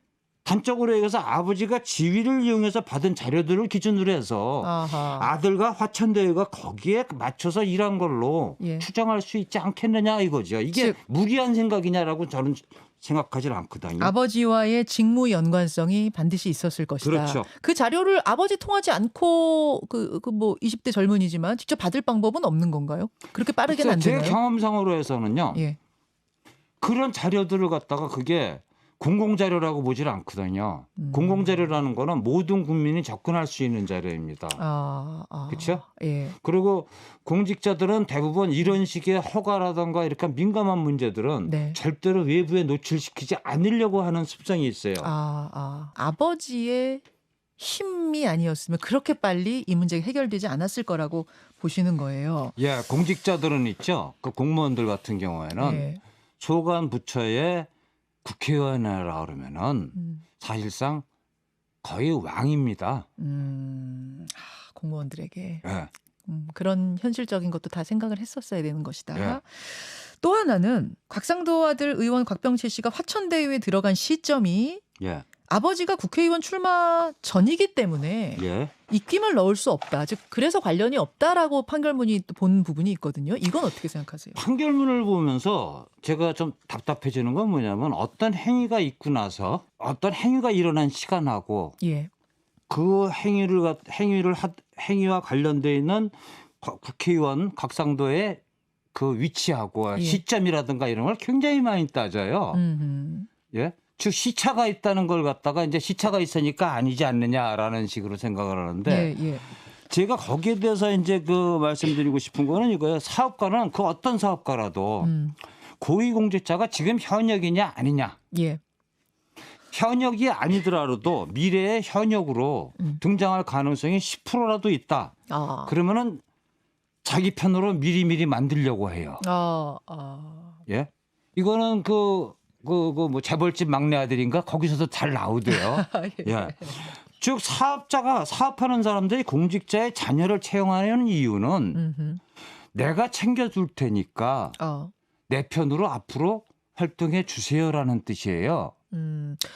단적으로 얘기해서 아버지가 지위를 이용해서 받은 자료들을 기준으로 해서 아들과 화천대유가 거기에 맞춰서 일한 걸로 예. 추정할 수 있지 않겠느냐 이거죠. 이게 무리한 생각이냐라고 저는 생각하지 않거든요. 아버지와의 직무 연관성이 반드시 있었을 것이다. 그렇죠. 그 자료를 아버지 통하지 않고 뭐 20대 젊은이지만 직접 받을 방법은 없는 건가요? 그렇게 빠르게는 안 되나요? 제 경험상으로 해서는요. 예. 그런 자료들을 갖다가 그게 공공자료라고 보질 않거든요. 공공자료라는 거는 모든 국민이 접근할 수 있는 자료입니다. 그렇죠? 예. 그리고 공직자들은 대부분 이런 식의 허가라든가 이렇게 민감한 문제들은 네. 절대로 외부에 노출시키지 않으려고 하는 습성이 있어요. 아버지의 힘이 아니었으면 그렇게 빨리 이 문제가 해결되지 않았을 거라고 보시는 거예요. 예, 공직자들은 있죠. 그 공무원들 같은 경우에는 예. 소관 부처에 국회의원이라 그러면은 사실상 거의 왕입니다. 공무원들에게. 예. 그런 현실적인 것도 다 생각을 했었어야 되는 것이다. 예. 또 하나는 곽상도 아들 의원 곽병채 씨가 화천대유에 들어간 시점이 예. 아버지가 국회의원 출마 전이기 때문에 예. 입김을 넣을 수 없다. 즉 그래서 관련이 없다라고 판결문이 또 본 부분이 있거든요. 이건 어떻게 생각하세요? 판결문을 보면서 제가 좀 답답해지는 건 뭐냐면 어떤 행위가 있고 나서 어떤 행위가 일어난 시간하고 예. 그 행위와 관련돼 있는 국회의원 곽상도의 그 위치하고 예. 시점이라든가 이런 걸 굉장히 많이 따져요. 예. 즉 시차가 있다는 걸 갖다가 이제 시차가 있으니까 아니지 않느냐라는 식으로 생각을 하는데 예, 예. 제가 거기에 대해서 이제 그 말씀드리고 싶은 거는 이거예요. 사업가는 그 어떤 사업가라도 고위공직자가 지금 현역이냐 아니냐. 예. 현역이 아니더라도 미래의 현역으로 등장할 가능성이 10%라도 있다. 그러면은 자기 편으로 미리미리 만들려고 해요. 예. 이거는 뭐 재벌집 막내 아들인가 거기서도 잘 나오대요. 예. 즉 사업자가 사업하는 사람들이 공직자의 자녀를 채용하는 이유는 내가 챙겨줄 테니까 내 편으로 앞으로 활동해 주세요라는 뜻이에요.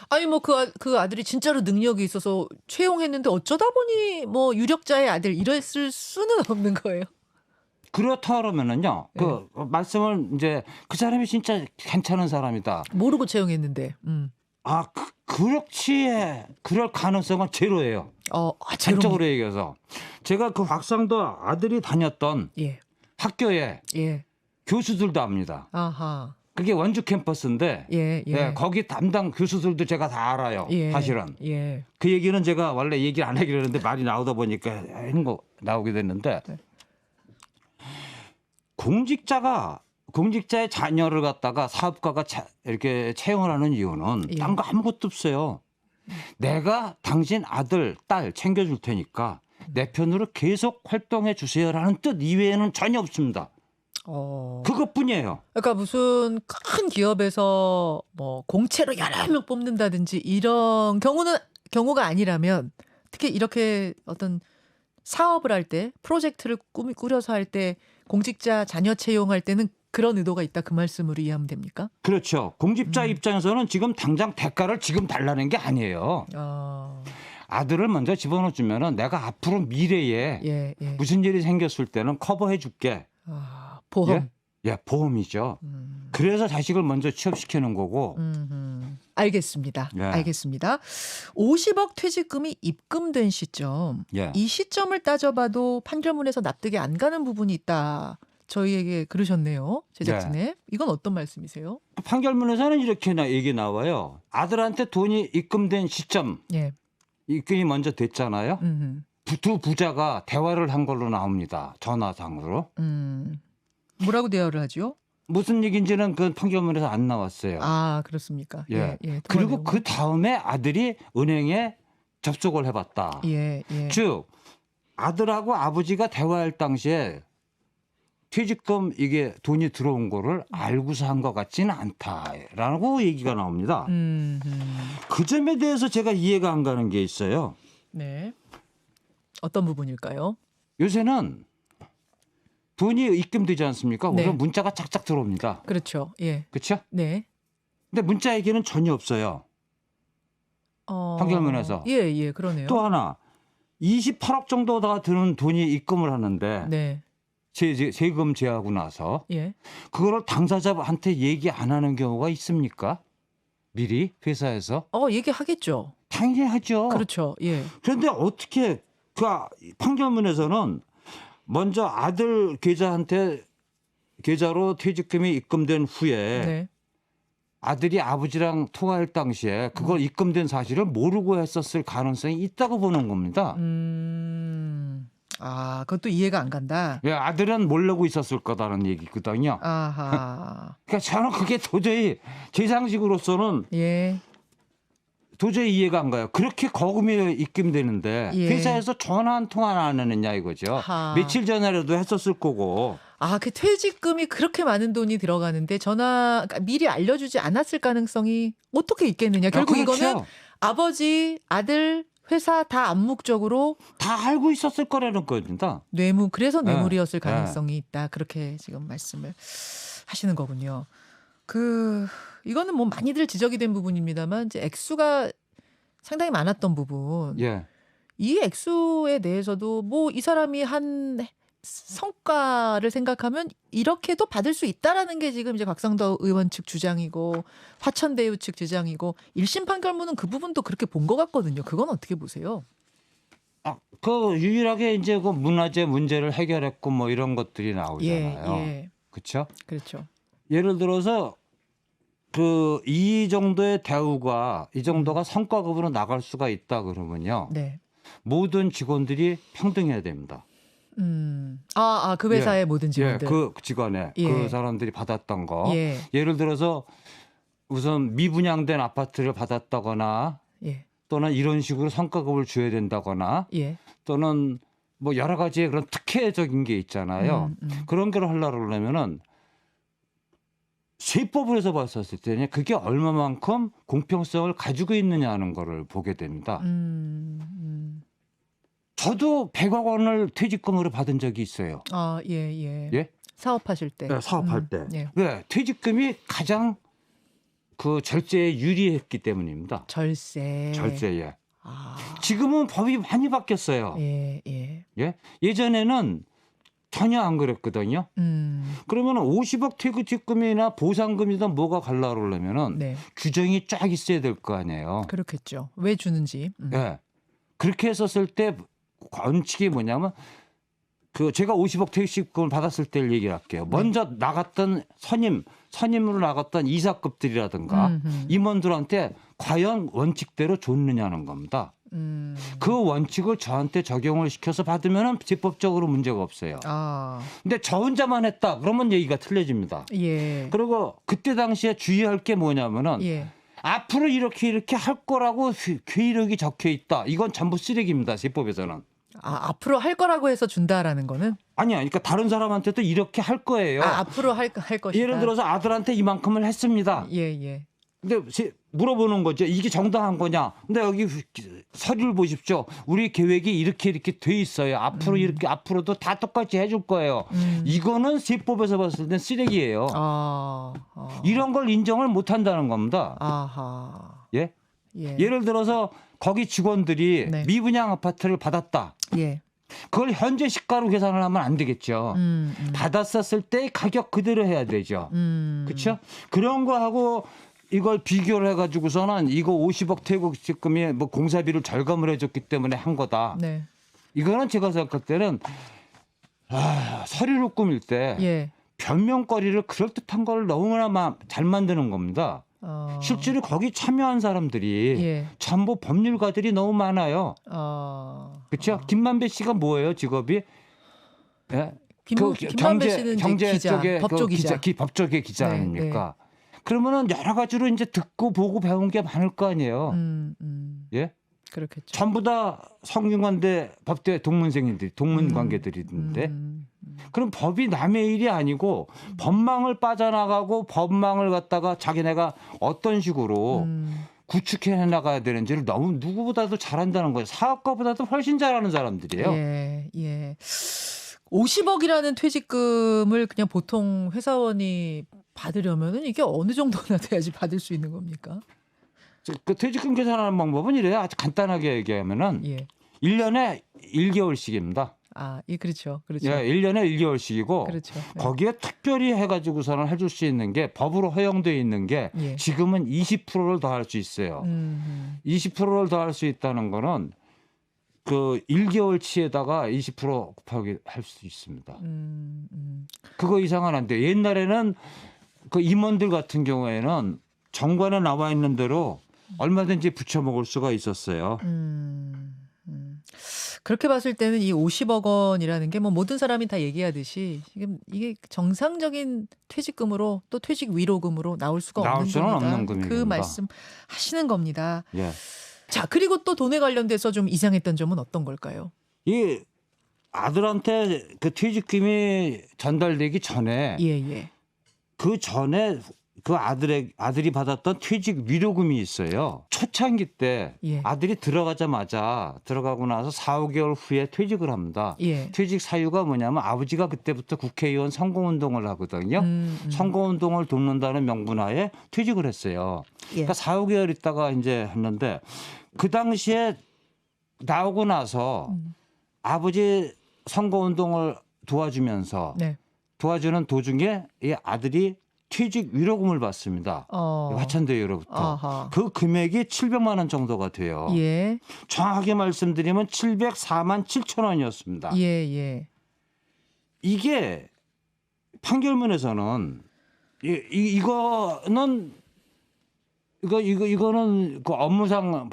아니 뭐 그 아들이 진짜로 능력이 있어서 채용했는데 어쩌다 보니 뭐 유력자의 아들 이랬을 수는 없는 거예요. 그렇다 그러면은요. 그 말씀을 이제 그 사람이 진짜 괜찮은 사람이다. 모르고 채용했는데. 그렇지. 그럴 가능성은 제로예요. 전적으로 얘기해서 제가 그 곽상도 아들이 다녔던 학교에 교수들도 압니다. 아하. 그게 원주 캠퍼스인데 거기 담당 교수들도 제가 다 알아요. 사실은. 그 얘기는 제가 원래 얘기를 안 하기로 했는데 말이 나오다 보니까 이런 거 나오게 됐는데 공직자의 자녀를 갖다가 사업가가 이렇게 채용을 하는 이유는 딴 거 아무것도 없어요. 내가 당신 아들, 딸 챙겨줄 테니까 내 편으로 계속 활동해 주세요라는 뜻 이외에는 전혀 없습니다. 그것뿐이에요. 그러니까 무슨 큰 기업에서 뭐 공채로 여러 명 뽑는다든지 이런 경우가 아니라면 특히 이렇게 어떤 사업을 할 때 프로젝트를 꾸려서 할 때 공직자 자녀 채용할 때는 그런 의도가 있다 그 말씀으로 이해하면 됩니까? 그렇죠. 공직자 입장에서는 지금 당장 대가를 지금 달라는 게 아니에요. 아들을 먼저 집어넣어주면은 내가 앞으로 미래에 무슨 일이 생겼을 때는 커버해 줄게. 보험. 예, 보험이죠. 그래서 자식을 먼저 취업시키는 거고. 알겠습니다. 알겠습니다. 50억 퇴직금이 입금된 시점. 이 시점을 따져봐도 판결문에서 납득이 안 가는 부분이 있다. 저희에게 그러셨네요. 제작진에. 이건 어떤 말씀이세요? 판결문에서는 이렇게 얘기 나와요. 아들한테 돈이 입금된 시점. 입금이 먼저 됐잖아요. 두 부자가 대화를 한 걸로 나옵니다. 전화상으로. 뭐라고 대화를 하죠? 무슨 얘기인지는 그 판결문에서 안 나왔어요. 그렇습니까? 그리고 그 다음에 아들이 은행에 접속을 해봤다. 즉 아들하고 아버지가 대화할 당시에 퇴직금 이게 돈이 들어온 거를 알고서 한 것 같지는 않다라고 얘기가 나옵니다. 그 점에 대해서 제가 이해가 안 가는 게 있어요. 네. 어떤 부분일까요? 요새는 돈이 입금되지 않습니까? 그럼 문자가 짝짝 들어옵니다. 그렇죠. 그렇죠? 네. 근데 문자 얘기는 전혀 없어요. 판결문에서. 그러네요. 또 하나 28억 정도가 드는 돈이 입금을 하는데 세금 제하고 나서 그거를 당사자한테 얘기 안 하는 경우가 있습니까? 미리 회사에서? 얘기하겠죠. 당연히 하죠. 그렇죠. 그런데 어떻게 그 판결문에서는 먼저 아들 계좌로 퇴직금이 입금된 후에 아들이 아버지랑 통화할 당시에 그걸 입금된 사실을 모르고 했었을 가능성이 있다고 보는 겁니다. 그것도 이해가 안 간다. 아들은 모르고 있었을 거다는 얘기거든요. 그러니까 저는 그게 도저히 제 상식으로서는 도저히 이해가 안 가요. 그렇게 거금이 입금되는데 회사에서 전화 한 통 안 하느냐 이거죠. 며칠 전에라도 했었을 거고. 그 퇴직금이 그렇게 많은 돈이 들어가는데 그러니까 미리 알려주지 않았을 가능성이 어떻게 있겠느냐. 결국 이거는 아버지, 아들, 회사 다 암묵적으로 다 알고 있었을 거라는 겁니다. 그래서 뇌물이었을 가능성이 있다. 그렇게 지금 말씀을 하시는 거군요. 이거는 뭐 많이들 지적이 된 부분입니다만 이제 액수가 상당히 많았던 부분. 이 액수에 대해서도 뭐 이 사람이 한 성과를 생각하면 이렇게도 받을 수 있다라는 게 지금 이제 곽상도 의원 측 주장이고 화천대유 측 주장이고 1심 판결문은 그 부분도 그렇게 본 것 같거든요. 그건 어떻게 보세요? 그 유일하게 이제 그 문화재 문제를 해결했고 뭐 이런 것들이 나오잖아요. 예. 그렇죠? 그렇죠. 예를 들어서 그 이 정도의 대우가 이 정도가 성과급으로 나갈 수가 있다 그러면요. 네. 모든 직원들이 평등해야 됩니다. 그 회사의 모든 직원들. 그 직원에 그 사람들이 받았던 거. 예를 들어서 우선 미분양된 아파트를 받았다거나 또는 이런 식으로 성과급을 줘야 된다거나 또는 뭐 여러 가지의 그런 특혜적인 게 있잖아요. 그런 걸 하려고 그러면은 세법을 해서 봤었을 때는 그게 얼마만큼 공평성을 가지고 있느냐는 거를 보게 됩니다. 저도 100억 원을 퇴직금으로 받은 적이 있어요. 예? 사업하실 때. 네, 사업할 때. 왜? 퇴직금이 가장 그 절세에 유리했기 때문입니다. 절세에. 지금은 법이 많이 바뀌었어요. 예전에는 전혀 안 그랬거든요. 그러면 50억 퇴직금이나 보상금이든 뭐가 갈라 그러려면은 규정이 쫙 있어야 될 거 아니에요. 그렇겠죠. 왜 주는지. 그렇게 했었을 때 원칙이 뭐냐면 그 제가 50억 퇴직금을 받았을 때를 얘기를 할게요. 먼저 나갔던 선임으로 나갔던 이사급들이라든가 임원들한테 과연 원칙대로 줬느냐는 겁니다. 그 원칙을 저한테 적용을 시켜서 받으면 제법적으로 문제가 없어요. 근데 저 혼자만 했다 그러면 얘기가 틀려집니다. 그리고 그때 당시에 주의할 게 뭐냐면은 앞으로 이렇게 할 거라고 계획이 적혀 있다. 이건 전부 쓰레기입니다. 제법에서는. 앞으로 할 거라고 해서 준다라는 거는? 아니야. 그러니까 다른 사람한테도 이렇게 할 거예요. 앞으로 할 것이다. 예를 들어서 아들한테 이만큼을 했습니다. 근데 물어보는 거죠. 이게 정당한 거냐? 근데 여기 서류를 보십시오. 우리 계획이 이렇게 돼 있어요. 앞으로 앞으로도 다 똑같이 해줄 거예요. 이거는 세법에서 봤을 땐 쓰레기예요. 이런 걸 인정을 못 한다는 겁니다. 예를 들어서 거기 직원들이 미분양 아파트를 받았다. 그걸 현재 시가로 계산을 하면 안 되겠죠. 받았었을 때 가격 그대로 해야 되죠. 그렇죠? 그런 거 하고 이걸 비교를 해가지고서는 이거 50억 퇴직금이 뭐 공사비를 절감을 해줬기 때문에 한 거다. 이거는 제가 생각할 때는 서류를 꾸밀 때 변명거리를 그럴듯한 걸 너무나 잘 만드는 겁니다. 실제로 거기 참여한 사람들이 전부 법률가들이 너무 많아요. 그렇죠? 김만배 씨가 뭐예요, 직업이? 김만배 씨는 경제 기자, 쪽에 법조계 기자 아닙니까? 그러면은 여러 가지로 이제 듣고 보고 배운 게 많을 거 아니에요. 그렇겠죠. 전부 다 성균관대 법대 동문관계들인데 그럼 법이 남의 일이 아니고 법망을 빠져나가고 법망을 갖다가 자기네가 어떤 식으로 구축해 나가야 되는지를 너무 누구보다도 잘한다는 거예요. 사업가보다도 훨씬 잘하는 사람들이에요. 50억이라는 퇴직금을 그냥 보통 회사원이 받으려면은 이게 어느 정도나 돼야지 받을 수 있는 겁니까? 그 퇴직금 계산하는 방법은 이래요. 아주 간단하게 얘기하면은 1년에 1개월씩입니다. 그렇죠. 1년에 1개월씩이고 거기에 특별히 해가지고서는 해줄 수 있는 게 법으로 허용되어 있는 게 지금은 20%를 더 할 수 있어요. 20%를 더 할 수 있다는 거는 그 1개월치에다가 20% 곱하기 할 수 있습니다. 그거 이상은 안 돼요. 옛날에는 그 임원들 같은 경우에는 정관에 나와 있는 대로 얼마든지 붙여 먹을 수가 있었어요. 그렇게 봤을 때는 이 50억 원이라는 게 뭐 모든 사람이 다 얘기하듯이 지금 이게 정상적인 퇴직금으로 또 퇴직 위로금으로 나올 수가 나올 없는 수는 겁니다. 없는 금액입니다. 그 말씀 하시는 겁니다. 자, 그리고 또 돈에 관련돼서 좀 이상했던 점은 어떤 걸까요? 이 아들한테 그 퇴직금이 전달되기 전에 그 전에 그 아들이 받았던 퇴직 위로금이 있어요. 초창기 때 아들이 들어가고 나서 4, 5개월 후에 퇴직을 합니다. 퇴직 사유가 뭐냐면 아버지가 그때부터 국회의원 선거운동을 하거든요. 선거운동을 돕는다는 명분하에 퇴직을 했어요. 그러니까 4, 5개월 있다가 이제 했는데 그 당시에 나오고 나서 아버지 선거운동을 도와주면서 도와주는 도중에 이 아들이 퇴직 위로금을 받습니다. 화천대유로부터. 아하. 그 금액이 700만 원 정도가 돼요. 예. 정확하게 말씀드리면 704만 7천 원이었습니다. 예. 이게 판결문에서는 이거는 그 업무상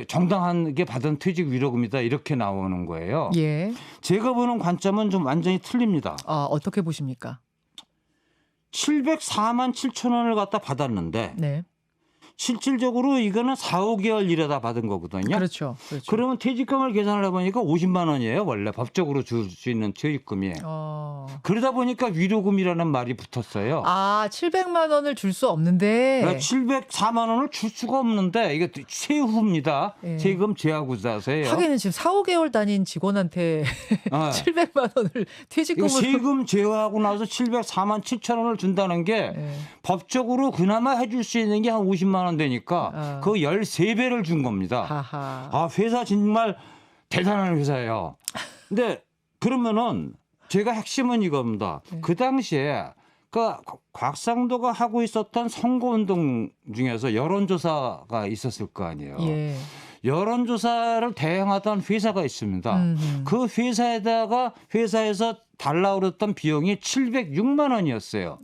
정당하게 받은 퇴직 위로금이다 이렇게 나오는 거예요. 예. 제가 보는 관점은 좀 완전히 틀립니다. 어떻게 보십니까? 704만 7천 원을 갖다 받았는데 네. 실질적으로 이거는 4, 5개월 일하다 받은 거거든요. 그렇죠. 그러면 퇴직금을 계산을 해보니까 50만 원이에요. 원래 법적으로 줄 수 있는 퇴직금이. 그러다 보니까 위로금이라는 말이 붙었어요. 700만 원을 줄 수 없는데. 704만 원을 줄 수가 없는데 이게 세후입니다. 예. 세금 제하구자세요. 하기는 지금 4, 5개월 다닌 직원한테 700만 원을 퇴직금으로. 세금 제하하고 나서 704만 7천 원을 준다는 게 법적으로 그나마 해줄 수 있는 게 한 50만 원 되니까 그 13배를 준 겁니다. 회사 정말 대단한 회사예요. 근데 그러면은 제가 핵심은 이겁니다. 그 당시에 그 곽상도가 하고 있었던 선거운동 중에서 여론조사가 있었을 거 아니에요. 예. 여론조사를 대행하던 회사가 있습니다. 그 회사에서 달라오르던 비용이 706만 원이었어요.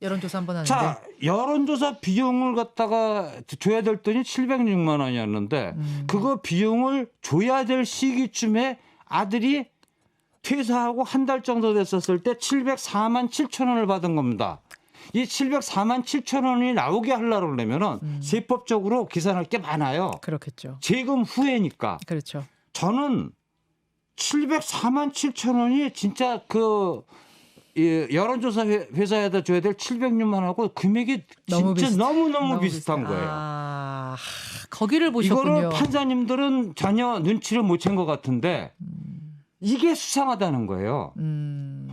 여론조사 한번 하는데. 자, 여론조사 비용을 갖다가 줘야 될 돈이 706만 원이었는데 그거 비용을 줘야 될 시기쯤에 아들이 퇴사하고 한 달 정도 됐었을 때 704만 7천 원을 받은 겁니다. 이 704만 7천 원이 나오게 하려고 그러면은 세법적으로 계산할 게 많아요. 그렇겠죠. 세금 후에니까. 그렇죠. 저는 704만 7천 원이 진짜 여론조사 회사에다 줘야 될 706만 원하고 금액이 진짜 너무너무 비슷한 거예요. 거기를 보셨군요. 이거를 판사님들은 전혀 눈치를 못 챈 것 같은데 이게 수상하다는 거예요.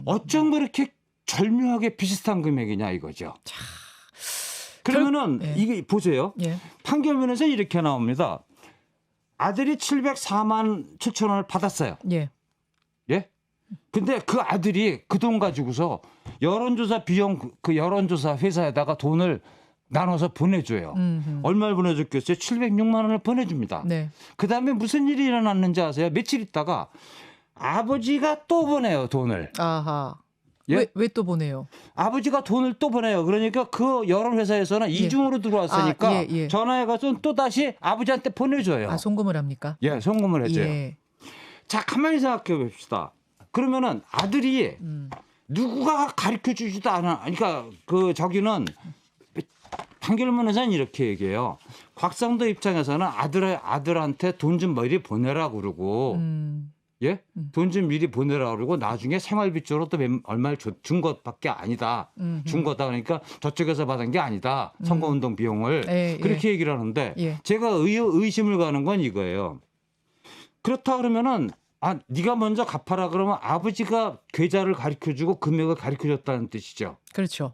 어쩜 그렇게 절묘하게 비슷한 금액이냐 이거죠. 그러면은 이게 보세요. 판결문에서 이렇게 나옵니다. 아들이 704만 7천 원을 받았어요. 예? 근데 그 아들이 그 돈 가지고서 여론조사 비용 그 여론조사 회사에다가 돈을 나눠서 보내줘요. 얼마를 보내줬겠어요? 706만 원을 보내줍니다. 그다음에 무슨 일이 일어났는지 아세요? 며칠 있다가 아버지가 또 보내요, 돈을. 왜 또 보내요? 아버지가 돈을 또 보내요. 그러니까 그 여론회사에서는 이중으로 들어왔으니까 전화해가서 또 다시 아버지한테 보내줘요. 송금을 합니까? 송금을 해줘요. 자, 가만히 생각해 봅시다. 그러면은 아들이 누구가 가르쳐 주지도 않아. 그러니까 저기는 판결문에서는 이렇게 얘기해요. 곽상도 입장에서는 아들한테 돈 좀 미리 보내라 그러고, 돈 좀 미리 보내라 그러고 나중에 생활비 쪽으로 또 얼마를 준 것밖에 아니다. 준 거다. 그러니까 저쪽에서 받은 게 아니다. 선거운동 비용을 그렇게 얘기를 하는데 제가 의심을 가는 건 이거예요. 그렇다 그러면은 네가 먼저 갚아라 그러면 아버지가 계좌를 가르쳐주고 금액을 가르쳐줬다는 뜻이죠. 그렇죠.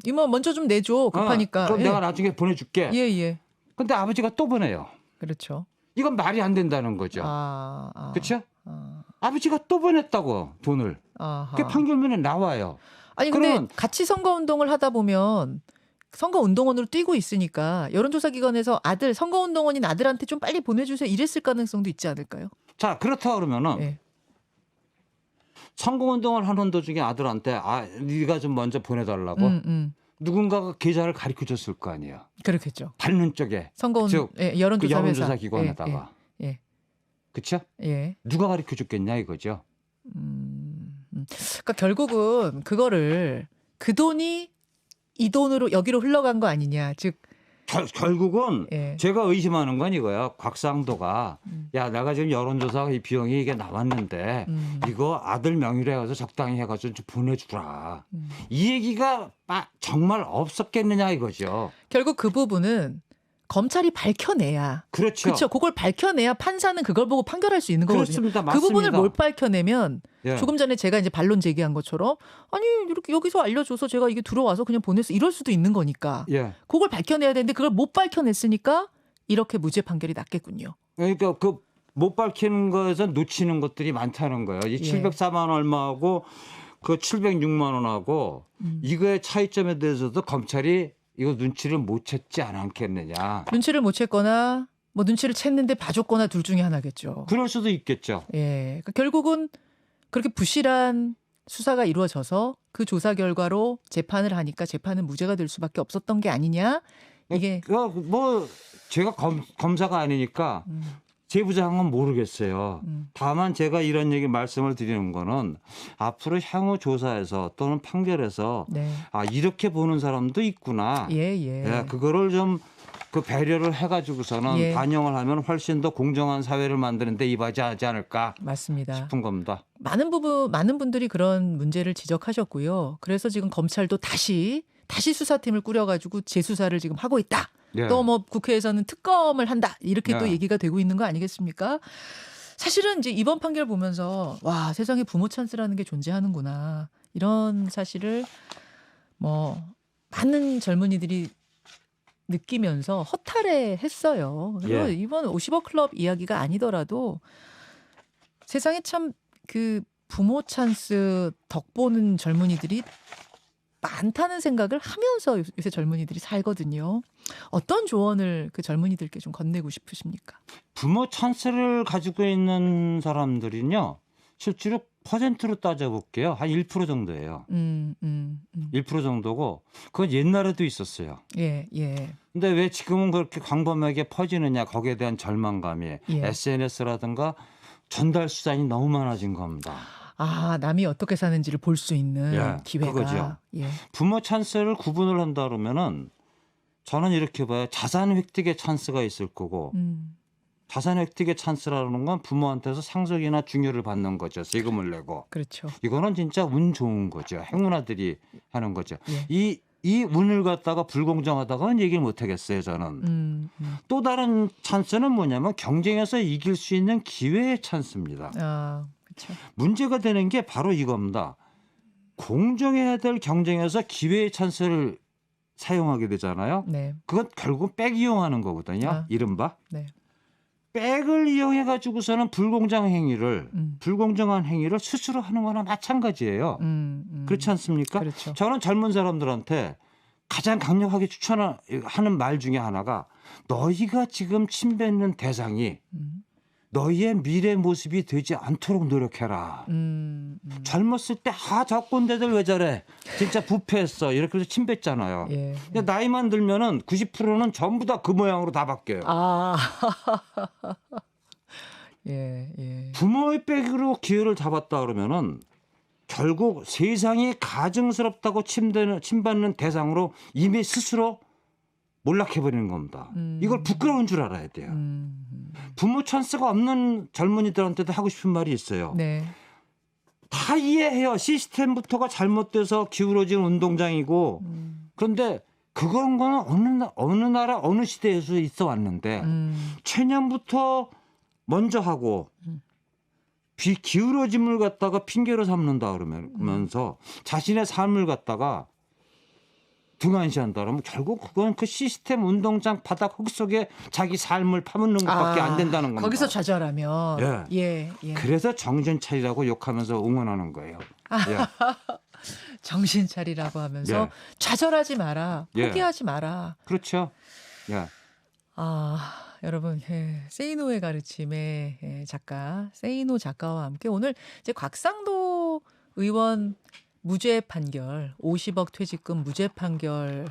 이모 먼저 좀 내줘. 급하니까. 그럼 내가 나중에 보내줄게. 근데 아버지가 또 보내요. 그렇죠. 이건 말이 안 된다는 거죠. 그렇죠? 아버지가 또 보냈다고 돈을. 그게 판결문에 나와요. 근데 같이 선거운동을 하다 보면 선거운동원으로 뛰고 있으니까 여론조사 기관에서 선거운동원인 아들한테 좀 빨리 보내주세요 이랬을 가능성도 있지 않을까요? 자, 그렇다 그러면은 선거운동을 하는 도중에 아들한테 네가 좀 먼저 보내달라고 누군가가 계좌를 가르쳐줬을 거 아니에요. 그렇겠죠. 받는 쪽에. 여론조사 기관에다가. 그렇죠? 누가 가르쳐줬겠냐 이거죠. 그러니까 결국은 그거를 그 돈이 이 돈으로 여기로 흘러간 거 아니냐. 즉 결국은 제가 의심하는 건 이거야. 곽상도가 내가 지금 여론조사 이 비용이 이게 나왔는데 이거 아들 명의로 해가지고 적당히 해가지고 좀 보내주라. 이 얘기가 정말 없었겠느냐 이거죠. 결국 그 부분은 검찰이 밝혀내야. 그렇죠. 그걸 밝혀내야 판사는 그걸 보고 판결할 수 있는 거거든요. 그렇습니다. 그 부분을 못 밝혀내면 예. 조금 전에 제가 이제 반론 제기한 것처럼 아니 이렇게 여기서 알려줘서 제가 이게 들어와서 그냥 보냈어 이럴 수도 있는 거니까. 예. 그걸 밝혀내야 되는데 그걸 못 밝혀냈으니까 이렇게 무죄 판결이 났겠군요. 그러니까 그 못 밝히는 거에서 놓치는 것들이 많다는 거예요. 이 704만 얼마하고 그 706만 원하고 이거의 차이점에 대해서도 검찰이 이거 눈치를 못 챘지 않았겠느냐. 눈치를 못 챘거나 뭐 눈치를 챘는데 봐줬거나 둘 중에 하나겠죠. 그럴 수도 있겠죠. 예, 그러니까 결국은 그렇게 부실한 수사가 이루어져서 그 조사 결과로 재판을 하니까 재판은 무죄가 될 수밖에 없었던 게 아니냐. 이게 뭐 제가 검사가 아니니까 재부장은 모르겠어요. 다만 제가 이런 얘기 말씀을 드리는 거는 앞으로 향후 조사에서 또는 판결에서 네. 아 이렇게 보는 사람도 있구나. 예, 그거를 좀 그 배려를 해가지고서는 예. 반영을 하면 훨씬 더 공정한 사회를 만드는데 이바지하지 않을까 맞습니다. 싶은 겁니다. 많은 분들이 그런 문제를 지적하셨고요. 그래서 지금 검찰도 다시 수사팀을 꾸려가지고 재수사를 지금 하고 있다. 예. 또 뭐 국회에서는 특검을 한다. 이렇게 또 예. 얘기가 되고 있는 거 아니겠습니까? 사실은 이제 이번 판결 보면서 와 세상에 부모 찬스라는 게 존재하는구나. 이런 사실을 뭐 많은 젊은이들이 느끼면서 허탈해했어요. 그리고 예. 이번 50억 클럽 이야기가 아니더라도 세상에 참 그 부모 찬스 덕보는 젊은이들이 많다는 생각을 하면서 요새 젊은이들이 살거든요. 어떤 조언을 그 젊은이들께 좀 건네고 싶으십니까? 부모 찬스를 가지고 있는 사람들은요. 실제로 퍼센트로 따져볼게요. 한 1% 정도예요. 1% 정도고 그건 옛날에도 있었어요. 예. 근데 왜 지금은 그렇게 광범위하게 퍼지느냐 거기에 대한 절망감이 예. SNS라든가 전달 수단이 너무 많아진 겁니다. 아, 남이 어떻게 사는지를 볼 수 있는 예, 기회가. 그거죠. 예. 부모 찬스를 구분을 한다 그러면은 저는 이렇게 봐요. 자산 획득의 찬스가 있을 거고 자산 획득의 찬스라는 건 부모한테서 상속이나 증여를 받는 거죠. 세금을 내고. 그렇죠. 이거는 진짜 운 좋은 거죠. 행운아들이 하는 거죠. 예. 이 운을 갖다가 불공정하다고는 얘기를 못 하겠어요. 저는. 또 다른 찬스는 뭐냐면 경쟁에서 이길 수 있는 기회의 찬스입니다. 아, 그렇죠. 문제가 되는 게 바로 이겁니다. 공정해야 될 경쟁에서 기회의 찬스를 사용하게 되잖아요. 네. 그건 결국 백 이용하는 거거든요. 아. 이른바. 네. 백을 이용해 가지고서는 불공정한 행위를 스스로 하는 거나 마찬가지예요. 그렇지 않습니까? 그렇죠. 저는 젊은 사람들한테 가장 강력하게 추천하는 말 중에 하나가 너희가 지금 침뱉는 대상이 너희의 미래 모습이 되지 않도록 노력해라. 젊었을 때 저 꼰대들 왜 저래? 진짜 부패했어. 이렇게 해서 침뱉잖아요. 예. 근데 나이만 들면은 90%는 전부 다 그 모양으로 다 바뀌어요. 아. 예. 부모의 백으로 기회를 잡았다 그러면은 결국 세상이 가증스럽다고 침받는 대상으로 이미 스스로 몰락해버리는 겁니다. 이걸 부끄러운 줄 알아야 돼요. 부모 찬스가 없는 젊은이들한테도 하고 싶은 말이 있어요. 네. 다 이해해요. 시스템부터가 잘못돼서 기울어진 운동장이고 그런데 그런 거는 어느 나라 어느 시대에서 있어 왔는데 체념부터 먼저 하고 기울어짐을 갖다가 핑계로 삼는다 그러면서 자신의 삶을 갖다가 등한시한다 그러면 결국 그건 그 시스템 운동장 바닥 흙 속에 자기 삶을 파묻는 것밖에 안 된다는 겁니다. 거기서 좌절하면. 예. 그래서 정신 차리라고 욕하면서 응원하는 거예요. 예. 정신 차리라고 하면서 예. 좌절하지 마라. 포기하지 마라. 그렇죠. 예. 여러분, 세이노의 가르침의 작가, 세이노 작가와 함께 오늘 이제 곽상도 의원 무죄 판결, 50억 퇴직금 무죄 판결을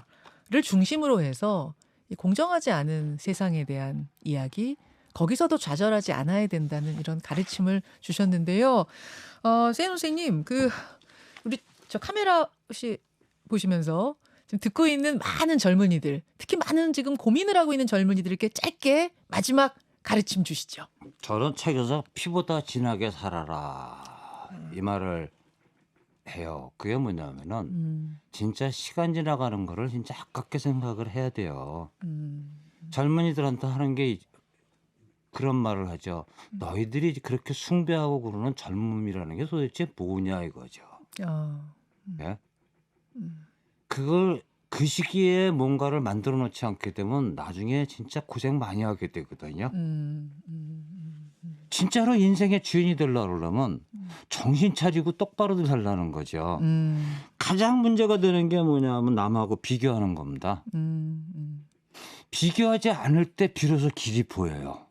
중심으로 해서 이 공정하지 않은 세상에 대한 이야기, 거기서도 좌절하지 않아야 된다는 이런 가르침을 주셨는데요. 세이노 선생님, 우리 저 카메라 혹시 보시면서 지금 듣고 있는 많은 젊은이들, 특히 많은 지금 고민을 하고 있는 젊은이들에게 짧게 마지막 가르침 주시죠. 저는 책에서 피보다 진하게 살아라 이 말을 해요. 그게 뭐냐면은 진짜 시간 지나가는 거를 진짜 아깝게 생각을 해야 돼요. 젊은이들한테 하는 게 그런 말을 하죠. 너희들이 그렇게 숭배하고 그러는 젊음이라는 게 도대체 뭐냐 이거죠. 네? 그걸 그 시기에 뭔가를 만들어 놓지 않게 되면 나중에 진짜 고생 많이 하게 되거든요. 진짜로 인생의 주인이 되려고 그러면 정신 차리고 똑바로 살라는 거죠. 가장 문제가 되는 게 뭐냐면 남하고 비교하는 겁니다. 비교하지 않을 때 비로소 길이 보여요.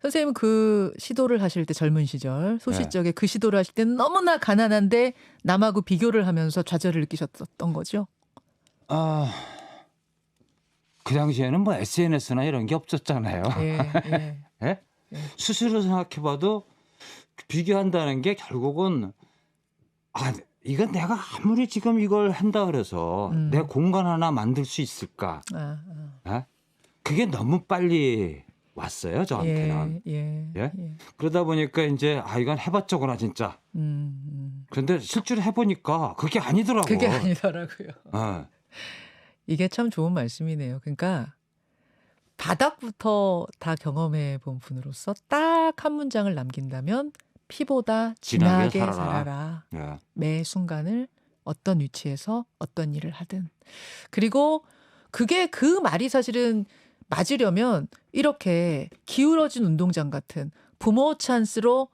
선생님은 그 시도를 하실 때 젊은 시절 소시적에 그 시도를 하실 때는 너무나 가난한데 남하고 비교를 하면서 좌절을 느끼셨던 거죠? 그 당시에는 뭐 SNS나 이런 게 없었잖아요. 예? 스스로 생각해봐도 비교한다는 게 결국은 이건 내가 아무리 지금 이걸 한다 그래서 내 공간 하나 만들 수 있을까? 그게 너무 빨리 왔어요, 저한테는. 그러다 보니까 이제 이건 해봤자구나 진짜. 그런데 실제로 해보니까 그게 아니더라고요. 그게 아니더라고요. 이게 참 좋은 말씀이네요. 그러니까 바닥부터 다 경험해 본 분으로서 딱 한 문장을 남긴다면 피보다 진하게 살아라. 매 순간을 어떤 위치에서 어떤 일을 하든. 그리고 그게 그 말이 사실은 맞으려면 이렇게 기울어진 운동장 같은 부모 찬스로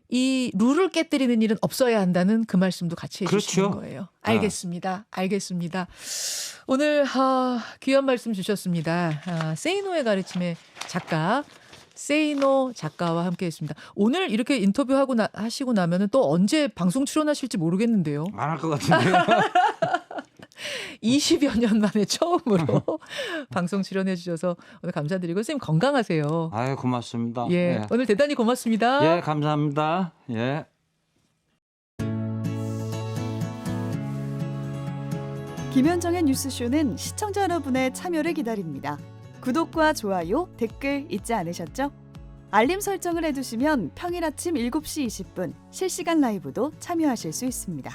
이 룰을 깨뜨리는 일은 없어야 한다는 그 말씀도 같이 해주시는 거예요. 알겠습니다. 알겠습니다. 오늘 귀한 말씀 주셨습니다. 세이노의 가르침의 작가 세이노 작가와 함께했습니다. 오늘 이렇게 인터뷰하고 하시고 나면은 또 언제 방송 출연하실지 모르겠는데요. 안 할 것 같은데요. 20여 년 만에 처음으로 방송 출연해 주셔서 오늘 감사드리고 선생님 건강하세요. 아유 고맙습니다. 오늘 대단히 고맙습니다. 감사합니다. 김현정의 뉴스쇼는 시청자 여러분의 참여를 기다립니다. 구독과 좋아요, 댓글 잊지 않으셨죠? 알림 설정을 해두시면 평일 아침 7시 20분 실시간 라이브도 참여하실 수 있습니다.